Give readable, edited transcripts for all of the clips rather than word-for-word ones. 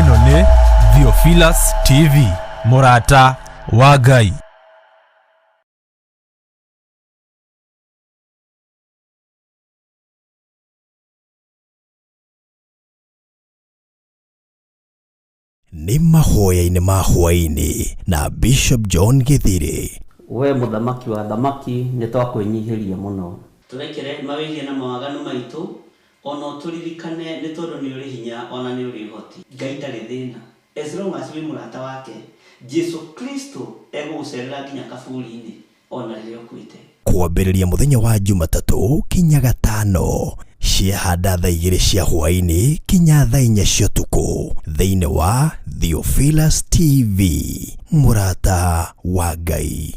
Eno ni Theophilus TV, Murata wa Ngai. Ni Mahoya-ini ma Hwa-ini na Bishop John Githiri. We muthamaki wa thamaki ni twakwenyihiria muno. Turekere mawigie na mawaganu maitu ono turirikane ni tondu ni uri hinya ona ni uri hoti. Ngai ndari thina. As long as we murata wake, Jesu Kristo egugucerera nginya kaburi-ini ona riria ukuite. Kwambĩrĩria mũthenya wa Jumatatu kinya Gatano, ciahanda thaa 2 cia hwa-ini kinya thaa 4 cia ũtukũ, thĩinĩ wa Theophilus TV, Murata wa Ngai.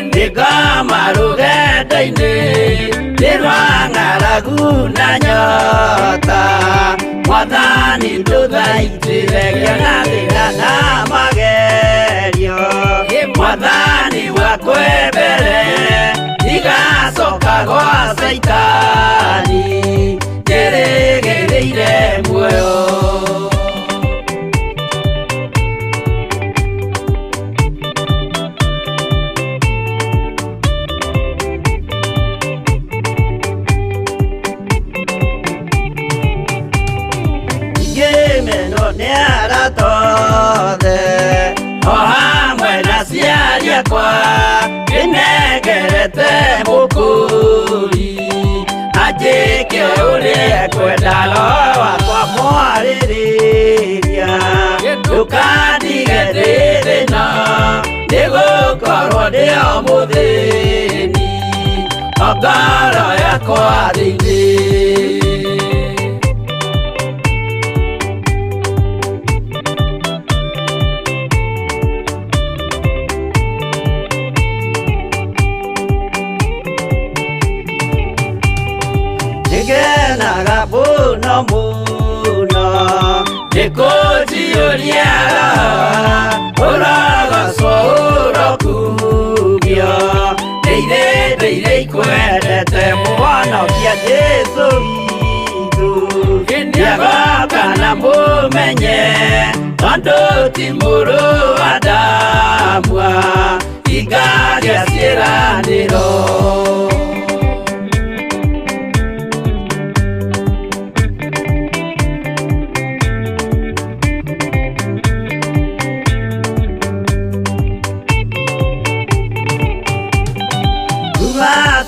Ndika maruge daine, dirwa ngara ng'aragu na nyota Mwathani nduthaitithagia na thĩna na magerio Mwathani wakwe mbere igacoka gwa Saitani njĩrĩgĩrĩire muoyo tothe o hamwe na ciari akwa nĩnengerete mũkũri anjĩke ũrĩa kwenda roho wakwa mwarĩrĩria ndũkandige ndĩ thĩna nĩgũkorwo ndĩo mũthĩni o ngoro yakwa thĩinĩ Ngenaga muno muno nĩkũnjiyũria ũrogocwo ũrokugio ndĩirĩ ikwendete mũhonokia Jesũ witũ nĩagoka na mũmenye tondũ ti mũrũ wa ndamwa ingagĩa ciĩranĩro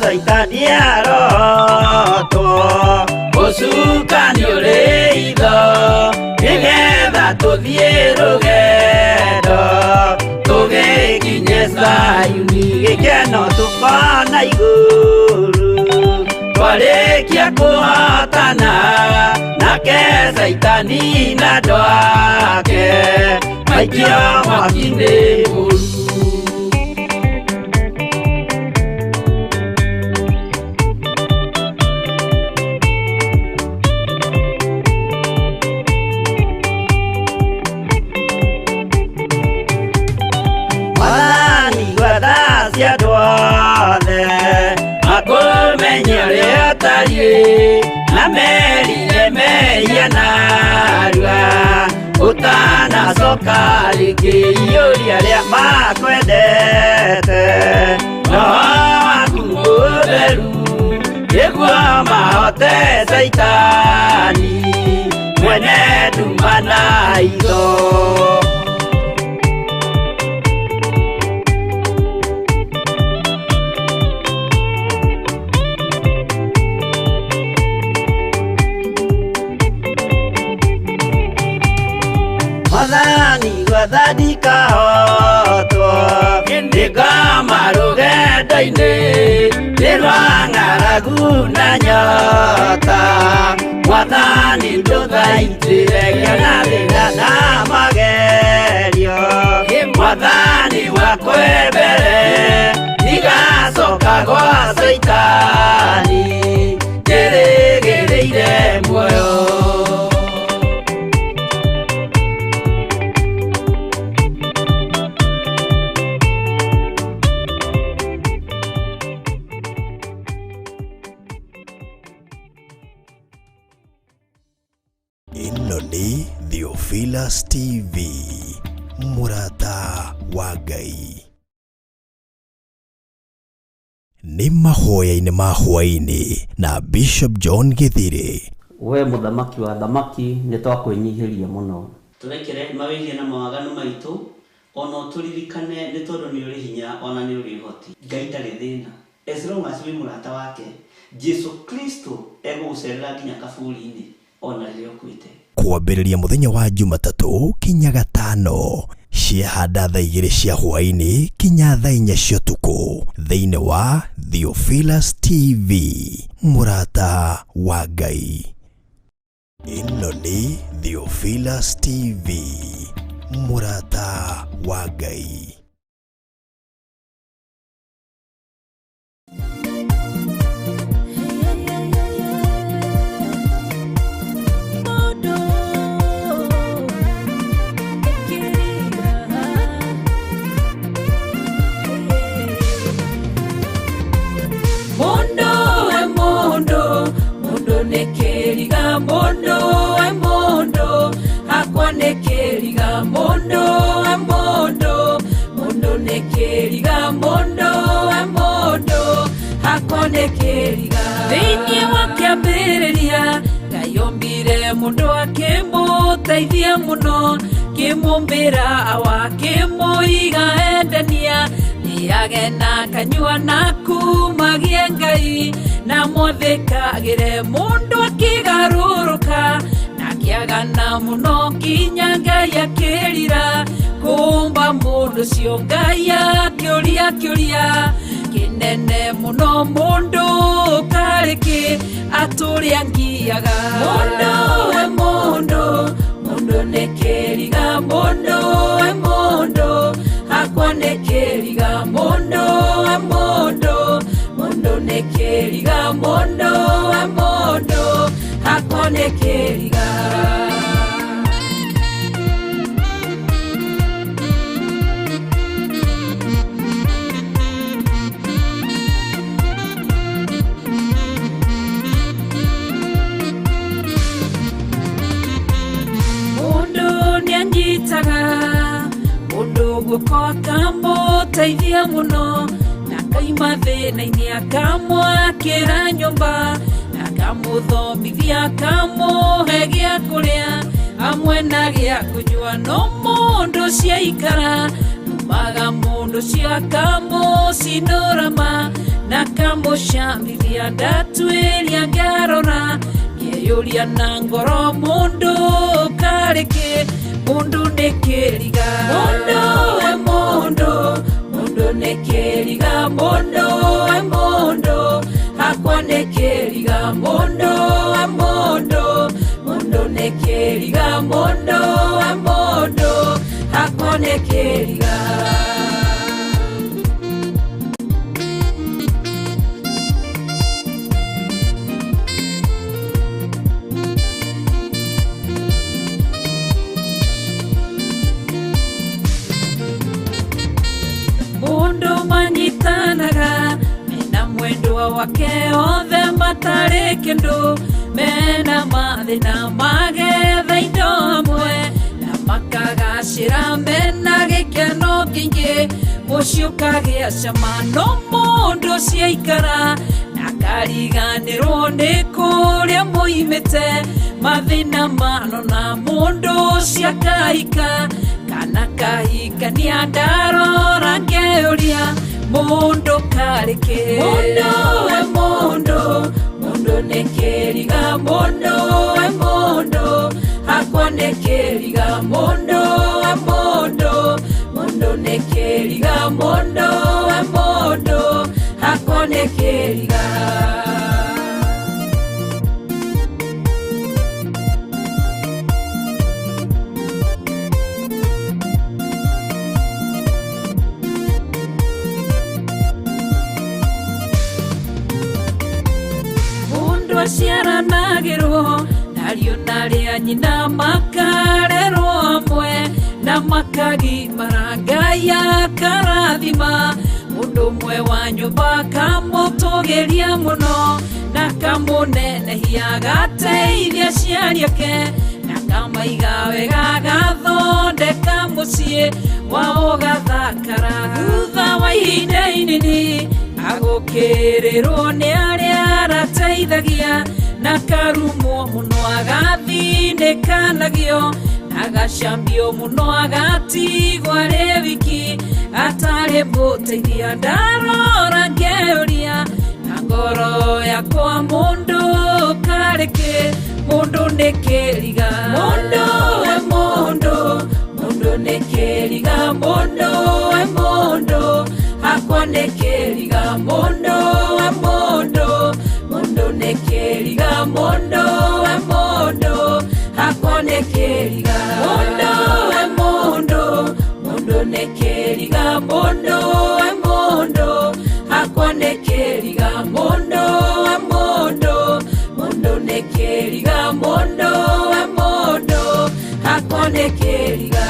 Saitani arotwo mũcukani ũrĩ itho nĩgetha tũthiĩ rũgendo tũgĩkinye Zayuni gĩkeno tũkona igũrũ twarĩkia kũhotana nake Saitani na andũ ake maikio mwaki-inĩ mũru na merire meria narua utanacoka rĩngĩ iyũria rĩa makwendete no waku mũtheru nĩguo mahote Saitani mwene nduma na itho Mwathani gwathani kahotwo nĩngama rũgendo-inĩ nĩrwa ng'aragu na nyota Mwathani ndũthaitĩragia na thĩna na magerio Mwathani wakwe mbere igacoka gwa Saitani njĩrĩgĩrĩire muoyo Ĩno nĩ Theophilus TV, Murata wa Ngai. Nĩ mahoya-inĩ ma Hwa-ini na Bishop John Githiri. We mũthamaki wa thamaki nĩtwakwĩnyihĩria mũno. Tũrekere mawĩgie na mawaganu maitũ ona tũririkane nĩ tondũ nĩ ũrĩ hinya ona nĩ ũrĩ ũhoti. Ngai ndarĩ thĩna. As long as wĩ mũrata wake, Jesu Kristo egũgũcerera nginya kaburi-inĩ ona rĩrĩa ũkuĩte. Kwambĩrĩria mũthenya wa Jumatatũ kinya Gatano, ciahanda thaa 2 cia Hwa-ini kinya thaa 4 cia ũtukũ thĩinĩ wa Theophilus TV, Murata wa Ngai. Ĩno nĩ Theophilus TV, Murata wa Ngai. kiambiriria gayombire mundu akimutaithia muno kimumbira awa kimuiga endania niagena kanyua naku magie Ngai na mothekagire mundu akigaruruka na kiagana muno kinya Ngai akirira kumba mundu cio Ngai akiuria kinene muno mundu kariki aturia ngiaga mundu nekeriga mundu hakwa nekeriga mundu nekeriga mundu hakwa nekeriga mundu gukoka mutaithia muno na kaima thina-ini akamwakira nyumba akamuthomithia akamuhe gia kuria amwe na gia kunyua no mundu ciaikara numaga mundu cio akamucinurama na akamucambithia ndatwiria ngarora ngeyuria na ngoro mundu kariki mundu nekeriga mundu nekeriga mundu hakwa nekeriga mundu nekeriga mundu hakwa nekeriga manyitanaga mena mwendwa wake othe matari kindu mena mathina magetha indo hamwe na makagacira mena gikeno kingi mucio kagia cama no mundu ciaikara na kariganirwo ni kuria muimite mathina mano na mundu ciakahika kana kahikania ndarora ngeuria mundu kariki mundu nekeriga mundu hakwa nekeriga mundu nekeriga mundu hakwa nekeriga ciaranagirwo nario naria nyina makarerwo amwe na makagimara Ngai akarathima mundu mwe wa nyumba kamutugiria muno na kamunenehia gateithia ciari ake na kamaiga wega gathondeka mucii wao gathakara thutha wa ihinda inini agukirirwo ni aria arateithagia na karumo muno agathinekanagio agacambio muno agatigwa ri wiki atari muteithia ndarora ngeuria na ngoro yakwa mundu kariki mundu nekeriga mundu nekeriga mundu hakwa nekeriga mundu nekeriga mundu hakwa nekeriga mundu nekeriga mundu hakwa nekeriga mundu nekeriga mundu hakwa nekeriga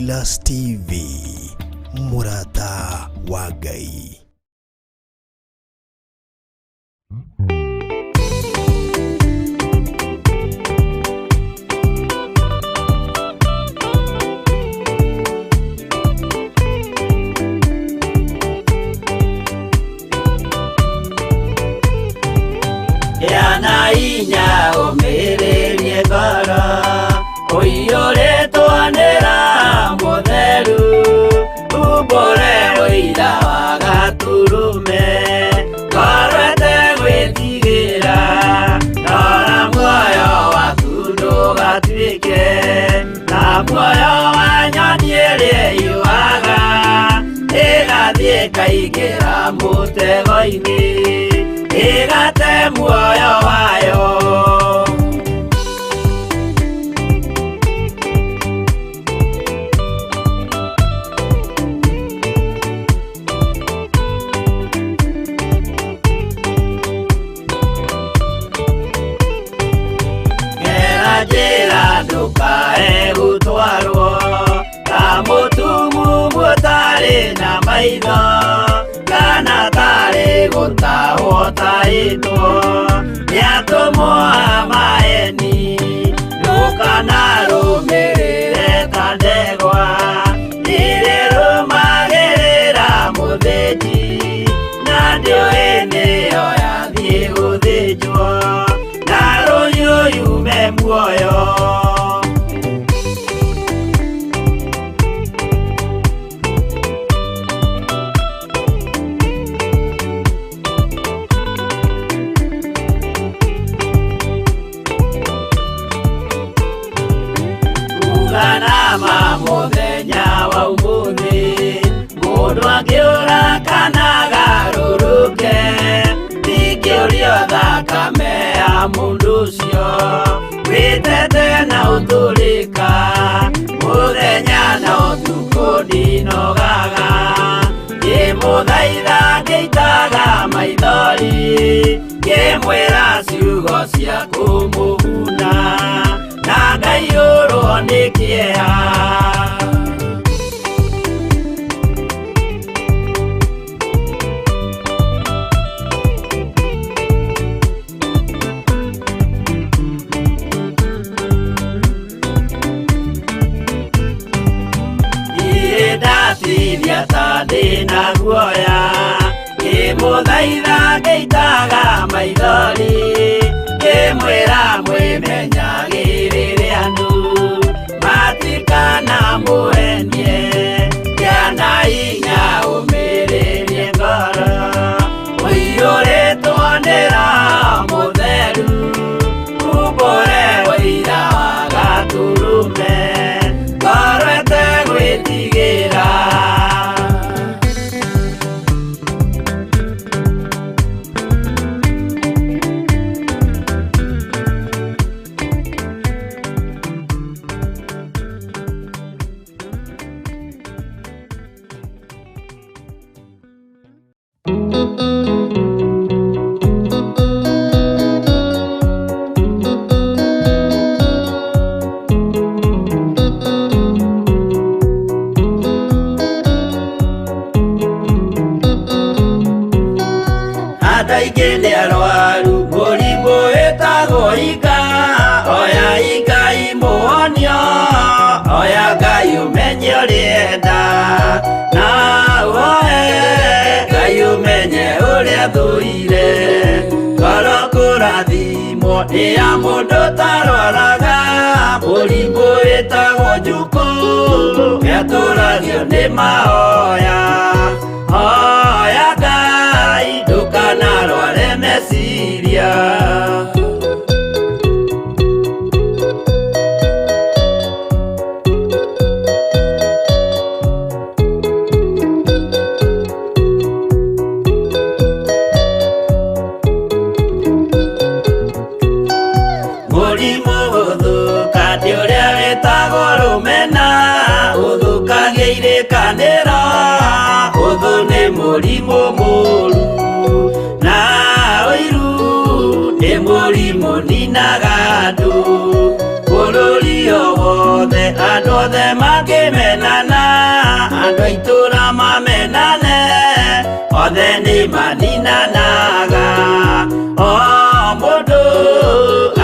Theophilus TV, Murata wa Ngai. Yana inya umirerie ngoro uiyũrĩtwanĩra mũtheru umbũre ũira wa gaturume korwete gwĩtigĩra nora muoyo waku ndũgatuĩke na muoyo wa nyoni ĩrĩa yuaga ĩgathiĩ ĩkaingĩra mũtego-inĩ ĩgate muoyo wayo. Gera njĩra ndũkae gũtwarwo ta mũtumumu ũtarĩ na maitho kana tarĩ gũtahwo taĩtwo nĩatũmwo amaeni ndũkanarũmĩrĩre ta ndegwa ĩrĩrũmagĩrĩra mũthĩnji na ndĩũĩ nĩyo yathiĩ gũthĩnjwo na rũhiũ yume muoyo. Nama mũthenya wa ũmũthĩ mũndũ angĩũra kana agarũrũke ndingĩũrio thakame ya mũndũ ũcio wĩtete na ũtũrĩka mũthenya na ũtukũ ndinogaga ngĩmũthaitha ngĩitaga maithori ngĩmwĩra ciugo cia kũmũguna na ngaiyũrwo nĩ kĩeha. Ndatiria ta ndĩna guoya ngĩmũthaitha ngĩitaga maithori ngĩmwĩra mwĩmenyagĩrĩre andũ matikana mũhenie yana inya ũmĩrĩrie ngoro ũiyũrĩtwanĩra mũtheru umbũre ũira wa gaturume korwete gwĩtigĩra. Aingĩ nĩ arwaru mũrimũ wĩtagwo ika oya Ngai mũhonio oya Ngai ũmenye ũrĩenda na ũhoe Ngai ũmenye ũrĩa thũire ngoro kũrathimwo nĩ ya mũndũ tarwaraga mũrimũ wĩtagwo njukũ gĩatũragio nĩ mahoya hoya Ngai ndũkanarware meciria. Mũrimũ ũthũkangia ũrĩa wĩtagwo rũmena ũthũkagia irĩkanĩro ũthũ nĩ mũrimũ mũru na ũiru nĩ mũrimũ ninaga andũ bũrũri o wothe andũ othe makĩmenana, andũ a itũũra mamenane, othe nĩ maninanaga. O mũndũ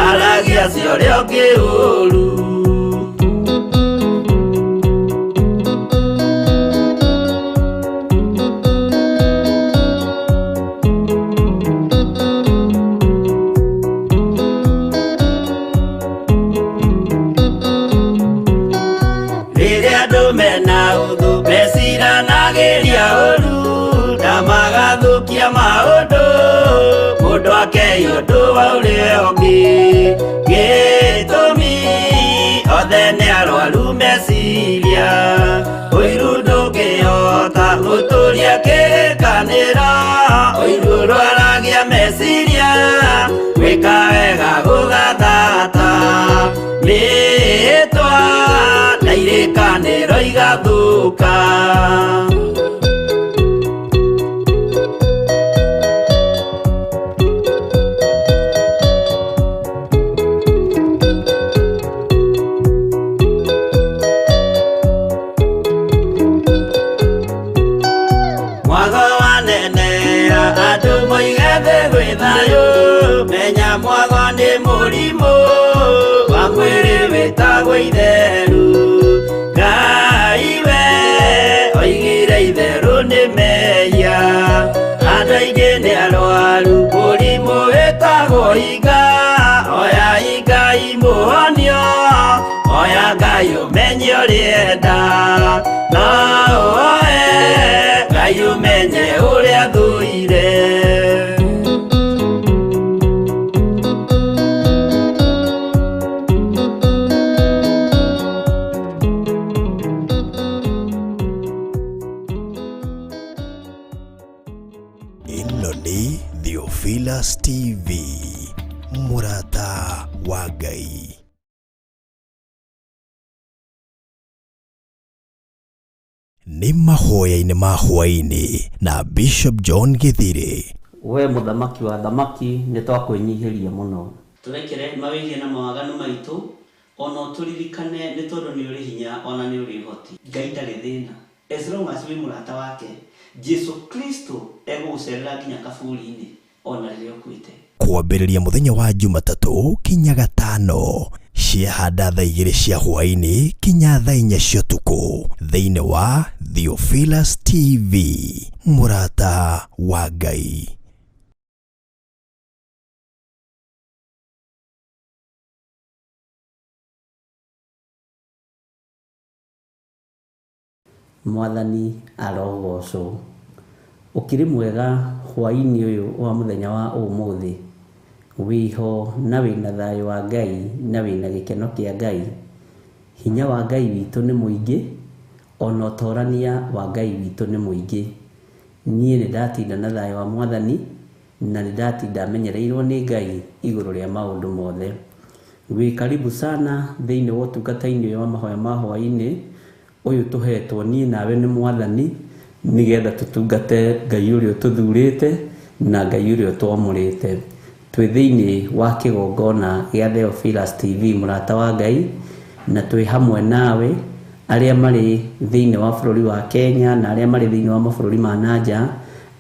aragia cia ũrĩa ũngĩ ũũru. Magathũkia maũndũ, mũndũ akeiyo ũndũ wa ũrĩa ũngĩ. Gĩtũmi othe nĩ arwaru meciria, ũiru ndũngĩhota gũtũũria kĩrĩkanĩro. Ũiru ũrwaragia meciria, gwĩka wega gũgathata, mĩĩtwa na irĩkanĩro igathũka. Menya mwago nĩ mũrimũ wa mwĩrĩ wĩtagwo itherũ. Ngai we oigire itherũ nĩ mehia, andũ aingĩ nĩ arwaru mũrimũ wĩtagwo inga. Oya Ngai mũhonio, oya Ngai ũmenye ũrĩa enda, na oe Ngai ũmenye ũrĩa thũire. Ĩno nĩ Theophilus TV, Murata wa Ngai. Nĩ mahoya-inĩ ma Hwa-ini na Bishop John Githiri. We mũthamaki wa thamaki nĩ twakwĩnyihĩria mũno. Tũrekere mawĩgie na mawaganu maitũ, ona tũririkane nĩ tondũ nĩ ũrĩ hinya ona nĩ ũrĩ ũhoti. Ngai ndarĩ thĩna. As long as wĩ mũrata wake, Jesu Kristo egũgũcerera nginya kaburi-inĩ ona rĩrĩa ũkuĩte. Kwambĩrĩria mũthenya wa Jumatatũ kinya Gatano, ciahanda thaa 2 cia Hwa-ini kinya thaa 4 cia ũtukũ, thĩinĩ wa Theophilus TV, Murata wa Ngai. Mwathani arogocwo. Ũkĩrĩ mwega hwa-inĩ ũyũ wa mũthenya wa ũmũthĩ, wĩho na wĩna thayũ wa Ngai na wĩna gĩkeno kĩa Ngai. Hinya wa Ngai witũ nĩ mũingĩ, ona ũtorania wa Ngai witũ nĩ mũingĩ. Niĩ nĩ ndatinda na thayũ wa Mwathani, na nĩ ndatinda menyereirwo nĩ Ngai igũrũ rĩa maũndũ mothe. Wĩ karibu sana thĩinĩ wa ũtungata-inĩ ũyũ wa mahoya ma hwa-inĩ ũyũ tũhetwo niĩ nawe nĩ Mwathani, nĩgetha tũtungate Ngai ũrĩa ũtũthurĩte na Ngai ũrĩa ũtwamũrĩte. Twĩ thĩinĩ wa kĩgongona gĩa Theophilus TV, Murata wa Ngai, na twĩ hamwe nawe arĩa marĩ thĩinĩ wa bũrũri wa Kenya na arĩa marĩ thĩinĩ wa mabũrũri ma nanja,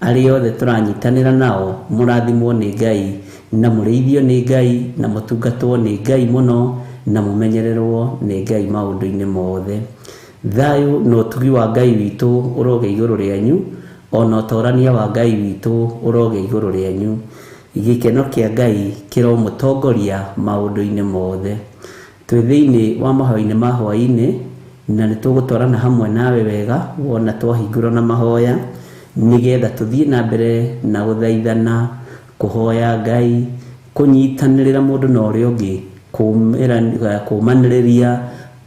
arĩa othe tũranyitanĩra nao mũrathimwo nĩ Ngai na mũrĩithio nĩ Ngai na mũtungatwo nĩ Ngai mũno na mũmenyererwo nĩ Ngai maũndũ-inĩ mothe. Thayũ na ũtugi wa Ngai witũ ũroge igũrũ rĩanyu, ona ũtorania wa Ngai witũ ũroge igũrũ rĩanyu. Gĩkeno kĩa Ngai kĩromũtongoria maũndũ-inĩ mothe. Twĩ thĩinĩ wa mahoya-inĩ ma hwa-inĩ, na nĩ tũgũtwarana hamwe nawe wega wona twahingũra na mahoya, nĩgetha tũthiĩ na mbere na gũthaithana, kũhoya Ngai, kũnyitanĩrĩra mũndũ na ũrĩa ũngĩ, kũmanĩrĩria,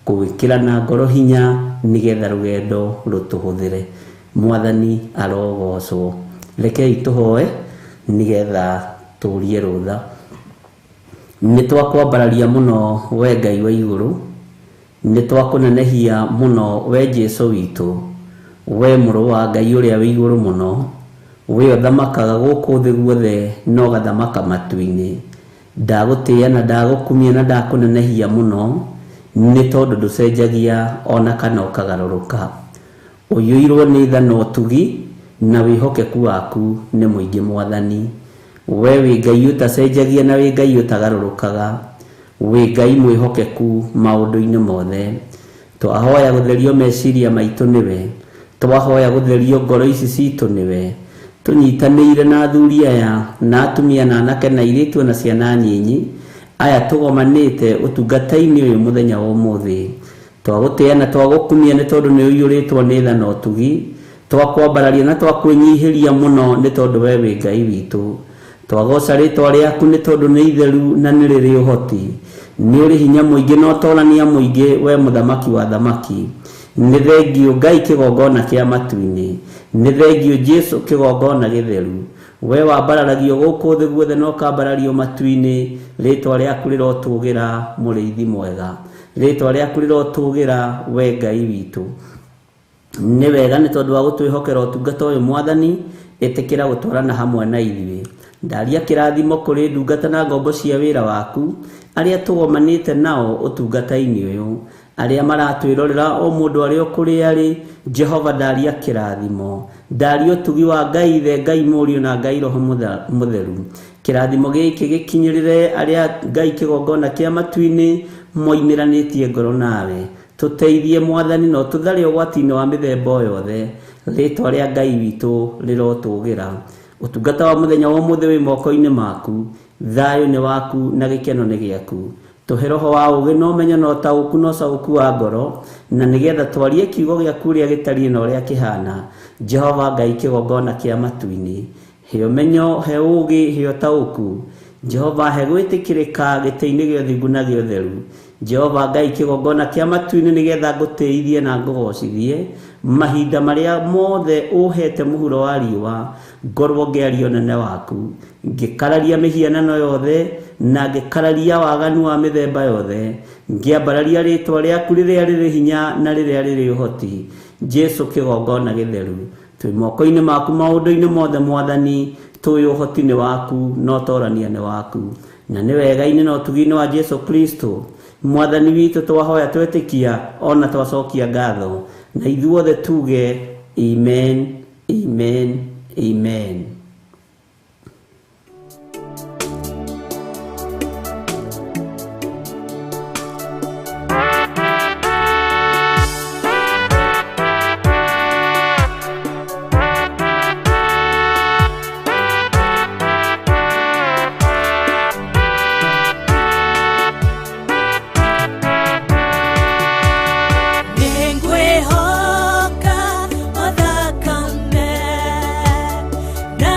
gwĩkĩrana ngoro hinya, nĩgetha rũgendo rũtũhũthĩre. Mwathani arogocwo. Rekei tũhoe nĩgetha tũrie rũtha. Nĩ twakwambararia mũno we Ngai wa igũrũ, nĩ twakũnenehia mũno we Jesu witũ, we mũrũ wa Ngai ũrĩa wĩ igũrũ mũno, we ũthamakaga gũkũ thĩ guothe na ũgathamaka matu-inĩ. Ndagũtĩĩa na ndagũkumia na ndakũnenehia mũno, nĩ tondũ ndũcenjagia ona kana ũkagarũrũka. Ũiyũirwo nĩ tha na ũtugi na wĩhokeku waku nĩ mũingĩ Mwathani. We wĩ Ngai ũtacenjagia na wĩ Ngai ũtagarũrũkaga, wĩ Ngai mwĩhokeku maũndũ-inĩ mothe. Twahoya gũtherio meciria maitũ nĩwe, twahoya gũtherio ngoro ici citũ nĩwe, tũnyitanĩire na athuri aya na atumia na anake na airĩtu na ciana nyinyi aya tũgomanĩte ũtungata-inĩ ũyũ mũthenya wa ũmũthĩ. Twagũtĩa na twagũkumia nĩ tondũ nĩ ũiyũrĩtwo nĩ tha na ũtugi, twakwambararia na twakwĩnyihĩria mũno nĩ tondũ we wĩ Ngai witũ. Twagoca rĩtwa rĩaku nĩ tondũ nĩ itheru na nĩ rĩrĩ ũhoti, nĩ ũrĩ hinya mũingĩ na ũtorania mũingĩ, we mũthamaki wa thamaki. Nĩ thengio Ngai kĩgongona kĩa matu-inĩ, nĩ thengio Jesu kĩgongona gĩtheru. We wambararagio gũkũ thĩ guothe no kambarario matu-inĩ, rĩtwa rĩaku rĩrotũgĩra mũrĩithi mwega, rĩtwa rĩaku rĩrotũgĩra we Ngai witũ. Nĩ wega nĩ tondũ wa gũtwĩhokera ũtungata ũyũ Mwathani, ĩtĩkĩra gũtwarana hamwe na ithuĩ. Ndaria kĩrathimo kũrĩ ndungata na ngombo cia wĩra waku arĩa tũgomanĩte nao ũtungata-inĩ ũyũ, arĩa maratwĩrorera o mũndũ arĩ o kũrĩa arĩ. Jehova, ndaria kĩrathimo, ndaria ũtugi wa Ngai Ithe, Ngai Mũriũ na Ngai Roho Mũtheru. Kĩrathimo gĩkĩ gĩkinyĩrĩre arĩa Ngai kĩgongona kĩa matu-inĩ moimĩranĩtie ngoro nawe. Tũteithie Mwathani no tũthare ũgwati-inĩ wa mĩthemba o yothe, rĩtwa rĩa Ngai witũ rĩrotũgĩra. Ũtungata wa mũthenya wa ũmũthĩ wĩ moko-inĩ maku, thayũ nĩ waku na gĩkeno nĩ gĩaku. Tũhe roho wa ũũgĩ na ũmenyo na ũtaũku na ũcaũku wa ngoro, na nĩgetha twarie kiugo gĩaku ũrĩa gĩtariĩ na ũrĩa kĩhana. Jehova Ngai kĩgongona kĩa matu-inĩ, he ũmenyo, he ũũgĩ, he ũtaũku. Jehova, he gwĩtĩkĩrĩka gĩtĩ-inĩ gĩa ũthingu na gĩa ũtheru. Jehova Ngai kĩgongona kĩa matu-inĩ, nĩgetha ngũtĩithie na ngũgocithie mahinda marĩa mothe ũhete mũhuro wa riũa, ngorwo ngĩaria ũnene waku, ngĩkararia mĩhianano yothe na ngĩkararia waganu wa mĩthemba yothe, ngĩambararia rĩtwa rĩaku rĩrĩa rĩrĩ hinya na rĩrĩa rĩrĩ ũhoti. Jesu kĩgongona gĩtheru, twĩ moko-inĩ maku maũndũ-inĩ mothe Mwathani, tũĩ ũhoti nĩ waku no ũtorania nĩ waku, na nĩ wega-inĩ na ũtugi-inĩ wa Jesu Kristo Mwathani witũ twahoya twetĩkia ona twacokia ngatho, na ithuothe tuge amen, amen, amen. Ningwehoka o thakame na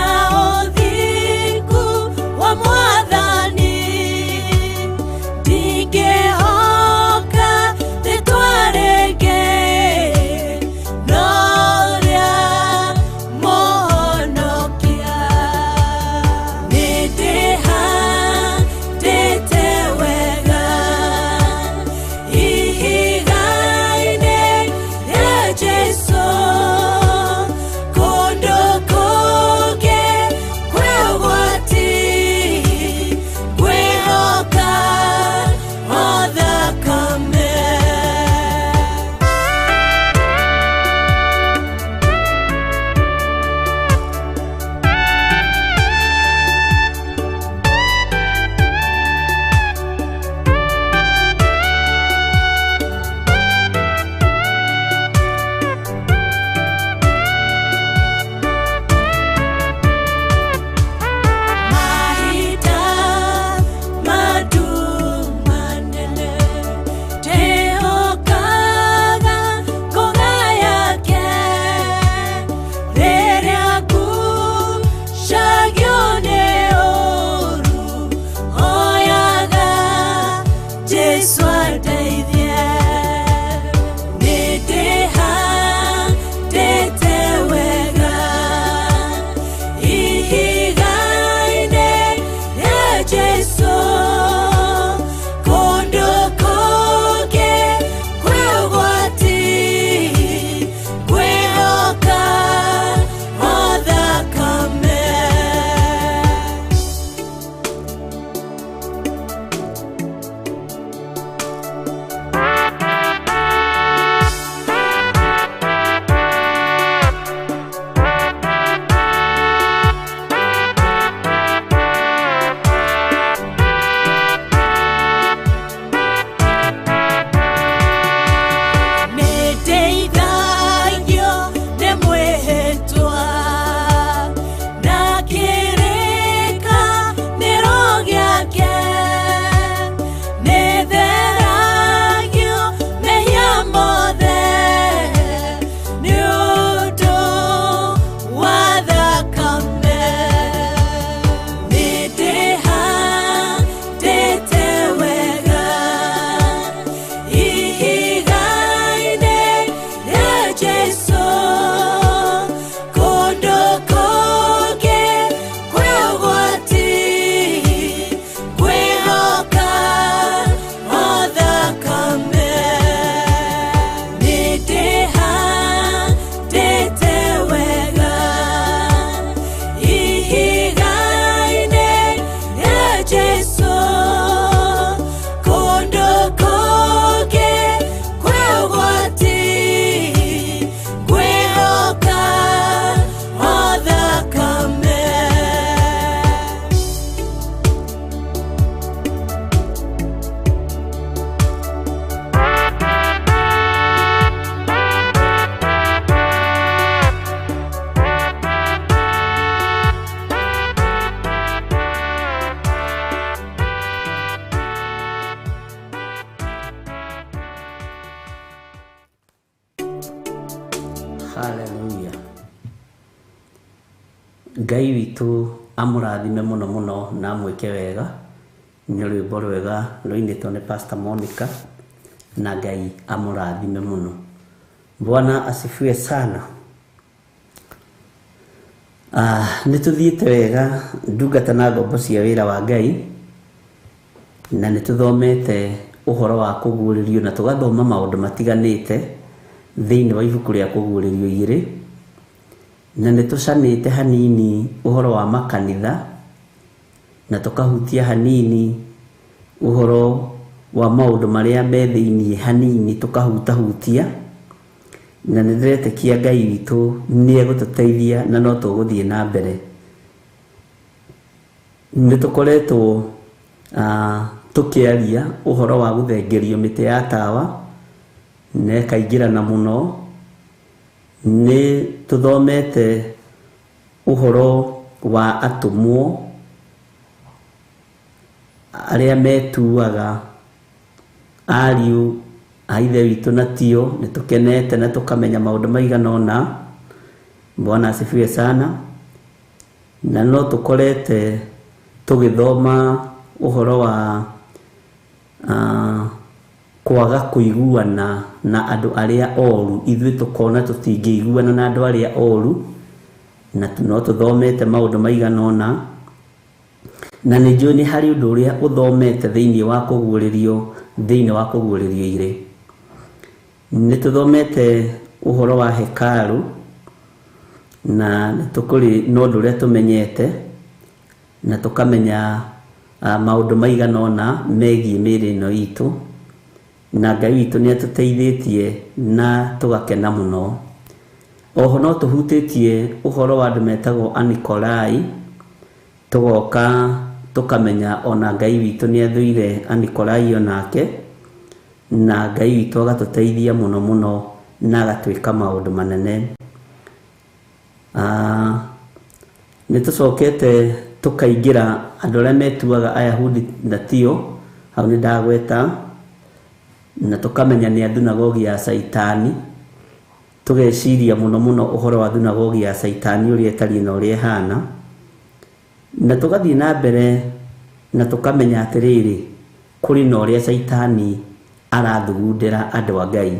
Ngai witũ amũrathime mũno mũno na amwĩke wega. Nĩ rwĩmbo rwega rũinĩtwo nĩ Pastor Monica, na Ngai amũrathime mũno. Bwana asifiwe sana. Nĩ tũthiĩte wega ndungata na ngombo cia wĩra wa Ngai, na nĩ tũthomete ũhoro wa kũguũrĩrio na tũgathoma maũndũ matiganĩte thĩinĩ wa ibuku rĩa kũguũrĩrio 2, na nĩ tũcanĩte hanini ũhoro wa makanitha, na tũkahutia hanini ũhoro wa maũndũ marĩa me thĩinĩ hanini tũkahutahutia, na nĩ ndĩretĩkia Ngai witũ nĩ egũtũteithia na no tũgũthiĩ na mbere. Nĩ tũkoretwo tũkĩaria ũhoro wa gũthengerio mĩtĩ ya tawa, na ĩkaingĩrana mũno. Nĩ tũthomete ũhoro wa atũmwo arĩa metuaga ariũ a ithe witũ na tio. Nĩ tũkenete na tũkamenya maũndũ maigana ũna. Bwana asifiwe sana. Na no tũkorete tũgĩthoma ũhoro wa kwaga kũiguana na andũ arĩa oru. Ithuĩ tũkona tũtingĩiguana na andũ arĩa oru, na no tũthomete maũndũ maigana ũna. Na nĩ njũĩ nĩ harĩ ũndũ ũrĩa ũthomete thĩinĩ wa kũguũrĩrio 2. Nĩ tũthomete ũhoro wa hekalu, na tũkũrĩ na ũndũ ũrĩa tũmenyete, na tũkamenya maũndũ maigana ũna megiĩ mĩĩrĩ ĩno itũ, na Ngai witũ nĩ atũteithĩtie na tũgakena mũno. Oho no tũhutĩtie ũhoro wa andũ metagwo Anikolai, tũgoka tũkamenya ona Ngai witũ nĩ athũire Anikolai onake, na Ngai witũ agatũteithia mũno mũno na agatwĩka maũndũ manene. Nĩ tũcokete tũkaingĩra andũ arĩa metuaga Ayahudi na tio, hau nĩ ndagweta, na tũkamenya nĩ thunagogi ya Saitani. Tũgeciria mũno mũno ũhoro wa thunagogi ya Saitani ũrĩa ĩtariĩ na ũrĩa ĩhana, na tũgathiĩ na mbere na tũkamenya atĩrĩrĩ, kũrĩ na ũrĩa Saitani arathugundĩra andũ a Ngai.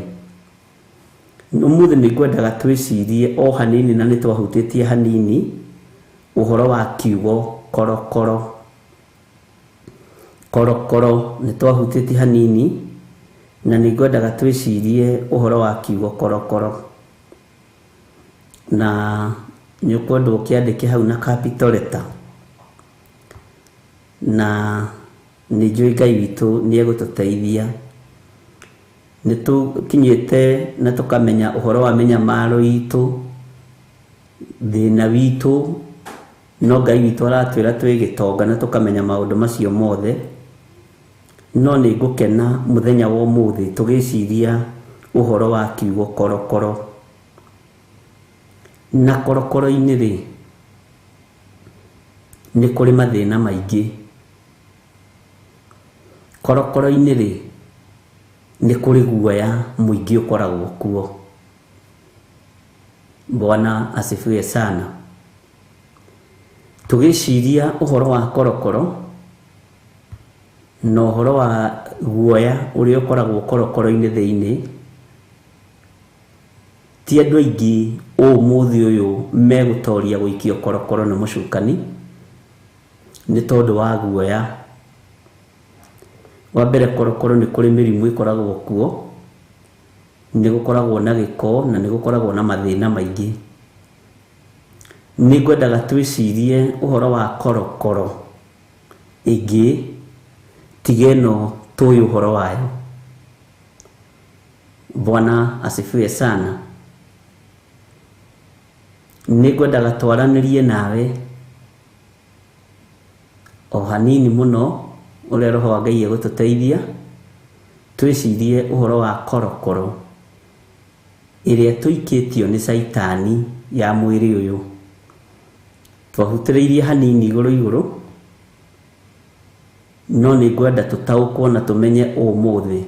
Ũmũthĩ nĩ ngwendaga twĩcirie o hanini, na nĩ twahutĩtie hanini ũhoro wa kiugo korokoro. Korokoro nĩ twahutĩtie hanini, na nĩ ngwendaga twĩcirie ũhoro wa kiugo korokoro. Na nĩ ũkwenda ũkĩandĩke hau na capital letter, na nĩ njũĩ Ngai witũ nĩ egũtũteithia. Nĩ tũkinyĩte na tũkamenya ũhoro wa mĩnyamaro itũ, thĩna witũ, no Ngai witũ aratwĩra twĩgĩtonga na tũkamenya maũndũ macio mothe. No nĩ ngũkena mũthenya wa ũmũthĩ tũgĩciria ũhoro wa kiugo korokoro. Na korokoro-inĩ rĩ, nĩ kũrĩ mathĩna maingĩ. Korokoro-inĩ rĩ, nĩ kũrĩ guoya mũingĩ ũkoragwo kuo. Bwana asifiwe sana. Tũgĩciria ũhoro wa korokoro na ũhoro wa guoya ũrĩa ũkoragwo korokoro-inĩ thĩinĩ, ti andũ aingĩ ũmũthĩ ũyũ megũtoria gũikio korokoro nĩ mũcukani nĩ tondũ wa guoya. Wa mbere, korokoro nĩ kũrĩ mĩrimũ ĩkoragwo kuo, nĩ gũkoragwo na gĩko, na nĩ gũkoragwo na mathĩna maingĩ. Nĩ ngwendaga twĩcirie ũhoro wa korokoro ĩngĩ tiga ĩno tũĩ ũhoro wayo. Bwana asifiwe sana. Nĩ ngwendaga twaranĩrie nawe o hanini mũno ũrĩa Roho wa Ngai egũtũteithia, twĩcirie ũhoro wa korokoro ĩrĩa tũikĩtio nĩ Saitani ya mwĩrĩ ũyũ. Twahutĩrĩirie hanini igũrũ, no nĩ ngwenda tũtaũkwo na tũmenye ũmũthĩ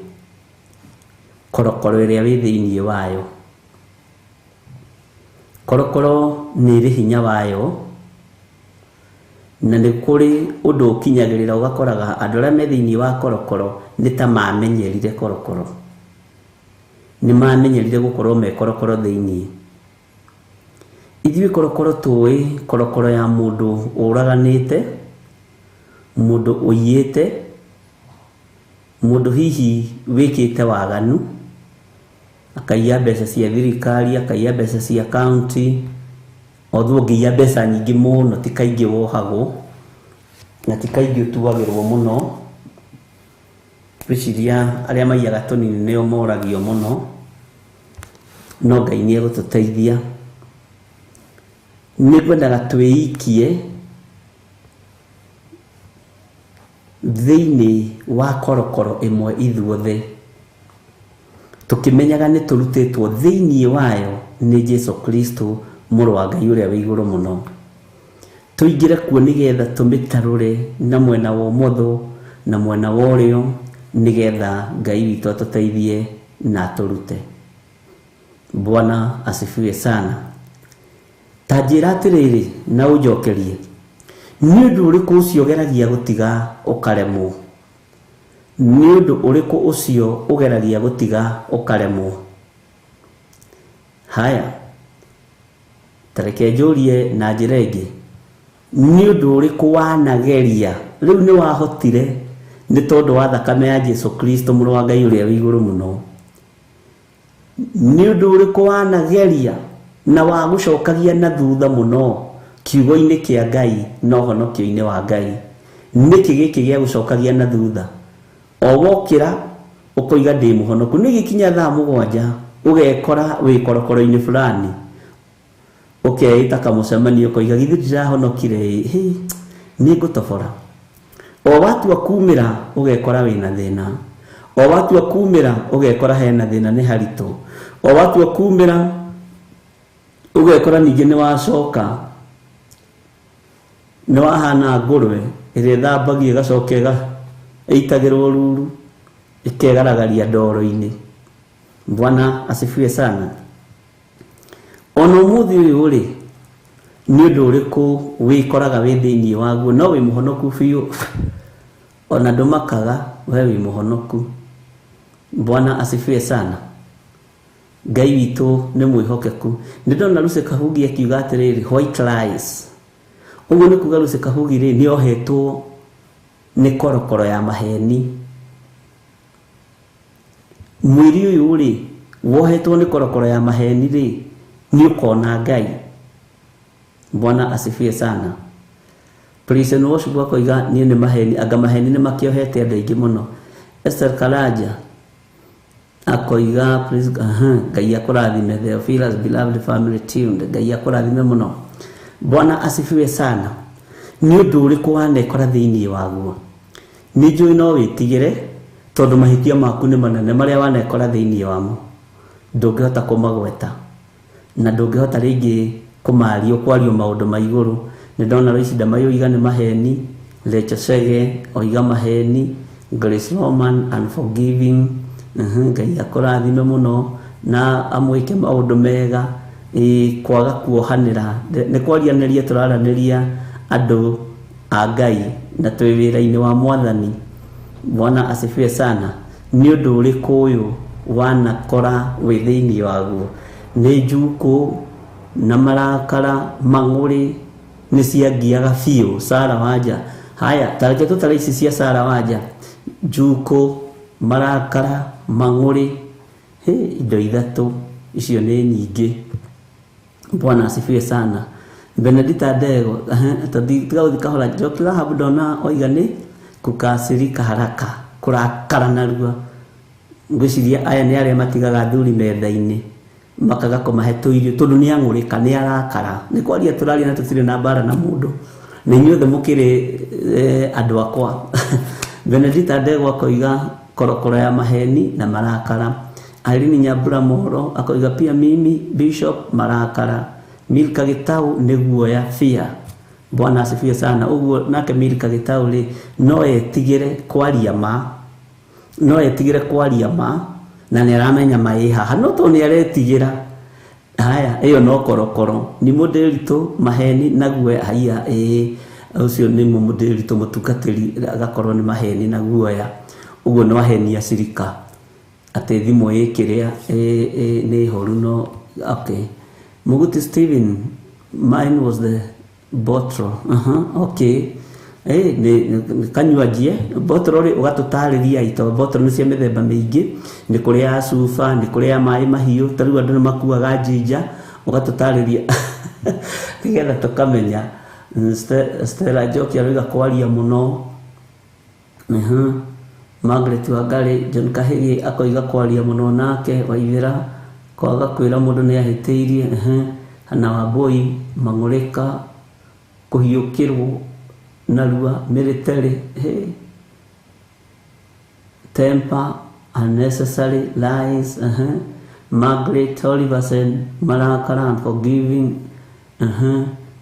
korokoro ĩrĩa wĩ thĩinĩ wayo. Korokoro nĩ ĩrĩ hinya wayo, na nĩ kũrĩ ũndũ ũkinyagĩrĩra ũgakoraga andũ arĩa me thĩinĩ wa korokoro nĩ ta mamenyerire korokoro, nĩ mamenyerire gũkorwo me korokoro thĩinĩ. Ithuĩ korokoro tũĩ korokoro ya mũndũ ũraganĩte, mũndũ ũiyĩte, mũndũ hihi wĩkĩte waganu, akaiya mbeca cia thirikari, akaiya mbeca cia county, othuo ngĩiya mbeca nyingĩ mũno ti kaingĩ wohagwo na ti kaingĩ ũtuagĩrwo mũno. Gwĩciria arĩa maiyaga tũnini nĩo moragio mũno, no Ngai nĩ egũtũteithia. Nĩ ngwendaga twĩikie thĩinĩ wa korokoro ĩmwe ithuothe, tũkĩmenyaga nĩ tũrutĩtwo thĩinĩ wayo nĩ Jesu Kristo mũrũ wa Ngai ũrĩa wĩ igũrũ mũno. Tũingĩre kuo nĩgetha tũmĩtarũre na mwena wa ũmotho na mwena wa ũrĩo, nĩgetha Ngai witũ atũteithie na atũrute. Bwana asifiwe sana. Ta njĩra atĩrĩrĩ na ũnjokerie, nĩ ũndũ ũrĩkũ ũcio ũgeragia gũtiga ũkaremwo? Nĩ ũndũ ũrĩkũ ũcio ũgeragia gũtiga ũkaremwo? Haya, tareke njũrie na njĩra ĩngĩ, nĩ ũndũ ũrĩkũ wanageria rĩu nĩ wahotire nĩ tondũ wa thakame ya Jesu Kristo mũrũ wa Ngai ũrĩa wĩ igũrũ mũno? Nĩ ũndũ ũrĩkũ wanageria na wa gũcokagia na thutha mũno kiugo-inĩ kĩa Ngai na ũhonokio-inĩ wa Ngai? Nĩkĩ gĩkĩ gĩa gũcokagia na thutha? O wokĩra ũkoiga ndĩ mũhonoku, nĩ gĩkinya thaa 7 ũgekora wĩ korokoro-inĩ fulani, ũkeĩta kamũcemanio ũkoiga githĩ ndirahonokire, nĩ ngũtobora. O watua kumĩra ũgekora wĩna thĩna, o watua kumĩra ũgekora hena thĩna nĩ haritũ, o watua kumĩra ũgekora ningĩ nĩ wacoka nĩ wahana ngũrwe ĩrĩa ĩthambagia ĩgacoka ĩitagĩrwo ruru ĩkegaragaria ndoro-inĩ. Bwana asifiwe sana. Ona ũmũthĩ ũyũ rĩ, nĩ ũndũ ũrĩkũ wĩkoraga wĩ thĩinĩ waguo? No wĩ mũhonoku biũ, ona ndũmakaga we wĩ mũhonoku. Bwana asifiwe sana. Ngai witũ nĩ mwĩhokeku. Nĩ ndona Lucy Kahugi akiuga atĩrĩrĩ, white lies. Ũguo nĩ kuuga Lucy Kahugi rĩ nĩ ohetwo nĩ korokoro ya maheni. Mwĩrĩ ũyũ rĩ wohetwo nĩ korokoro ya maheni rĩ, nĩ ũkona Ngai. Bwana asifiwe sana. Praise and worship akoiga niĩ nĩ maheni, anga maheni nĩ makĩohete andũ aingĩ mũno. Esther Karaja akoiga praise Ngai akũrathime, Theophilus beloved family tuned, Ngai akũrathime mũno. Bwana asifiwe sana. Nĩ ũndũ ũrĩkũ wanekora thĩinĩ waguo? Nĩ njũĩ no wĩtigĩre tondũ mahĩtia maku nĩ manene marĩa wanekora thĩinĩ wamo, ndũngĩhota kũmagweta na ndũngĩhota rĩngĩ kũmario kwario maũndũ ma igũrũ. Nĩ ndona Roici Ndamayo oiga nĩ maheni, Rachel Chege oiga maheni, Grace Roman unforgiving. Ngai akũrathime mũno na amwĩke maũndũ mega, kwaga kuohanĩra. Nĩ kwarianĩria tũraranĩria andũ a Ngai na twĩ wĩra-inĩ wa Mwathani. Bwana asifiwe sana. Nĩ ũndũ ũrĩkũ ũyũ wanakora wĩ thĩinĩ waguo? Nĩ njukũ na marakara mang'ũrĩ nĩ ciangiaga biũ. Sara Wanja, haya tareke tũtare ici cia Sara Wanja. Njukũ, marakara, mang'ũrĩ, indo ithatũ icio nĩ nyingĩ. Bwana asifiwe sana. Benedita Ndego tũtigauthi kahora Njoki Rahabu ndona oiga nĩ kukasirika haraka, kũrakara narua. Ngwĩciria aya nĩ arĩa matigaga athuri metha-inĩ makaga kũmahe tũirio tondũ nĩ ang'ũrĩka, nĩ arakara. Nĩ kwaria tũraria na tũtirĩ na mbara na mũndũ, na inyuothe mũkĩrĩ andũ akwa. Benedita Ndego akoiga korokoro ya maheni na marakara. Irene Nyambura Moro akoiga pia mimi Bishop marakara. Milka Gitau nĩ guoya fear. Bwana asifiwe sana. Uguo nake Milka Gitau rĩ no etigĩre kwaria ma, no etigĩre kwaria ma na nĩ aramenya maĩ haha, no to nĩ aretigĩra. Haya, ĩyo no korokoro. Ni mũndĩritũ maheni na guoya haya ucio ni mumudiri to mutukatiri agakorwo ni maheni na guoya uguo no aheni acirika ate thimo ikiria ni horu no. Okay, Muguti Steven, mine was the bottle. Okay. Ni kanywaji bottle ri ugatutariria ito bottle ni cia mithemba mingi, ni kuri ya sufa, ni kuri ya mai mahiu, tariu andu makuaga jinja ugatutariria kigetha tukamenya. Stella Joki ariga kwaria muno. Margaret Wangari, John Kahigi akoiga kwaria muno nake Waithira kwaga kwira mundu ni ahitiirie. Hana Wambui Mang'urika kuhiukirwo narua military. Temper unnecessary lies. Margaret Oliversen marakara and forgiving.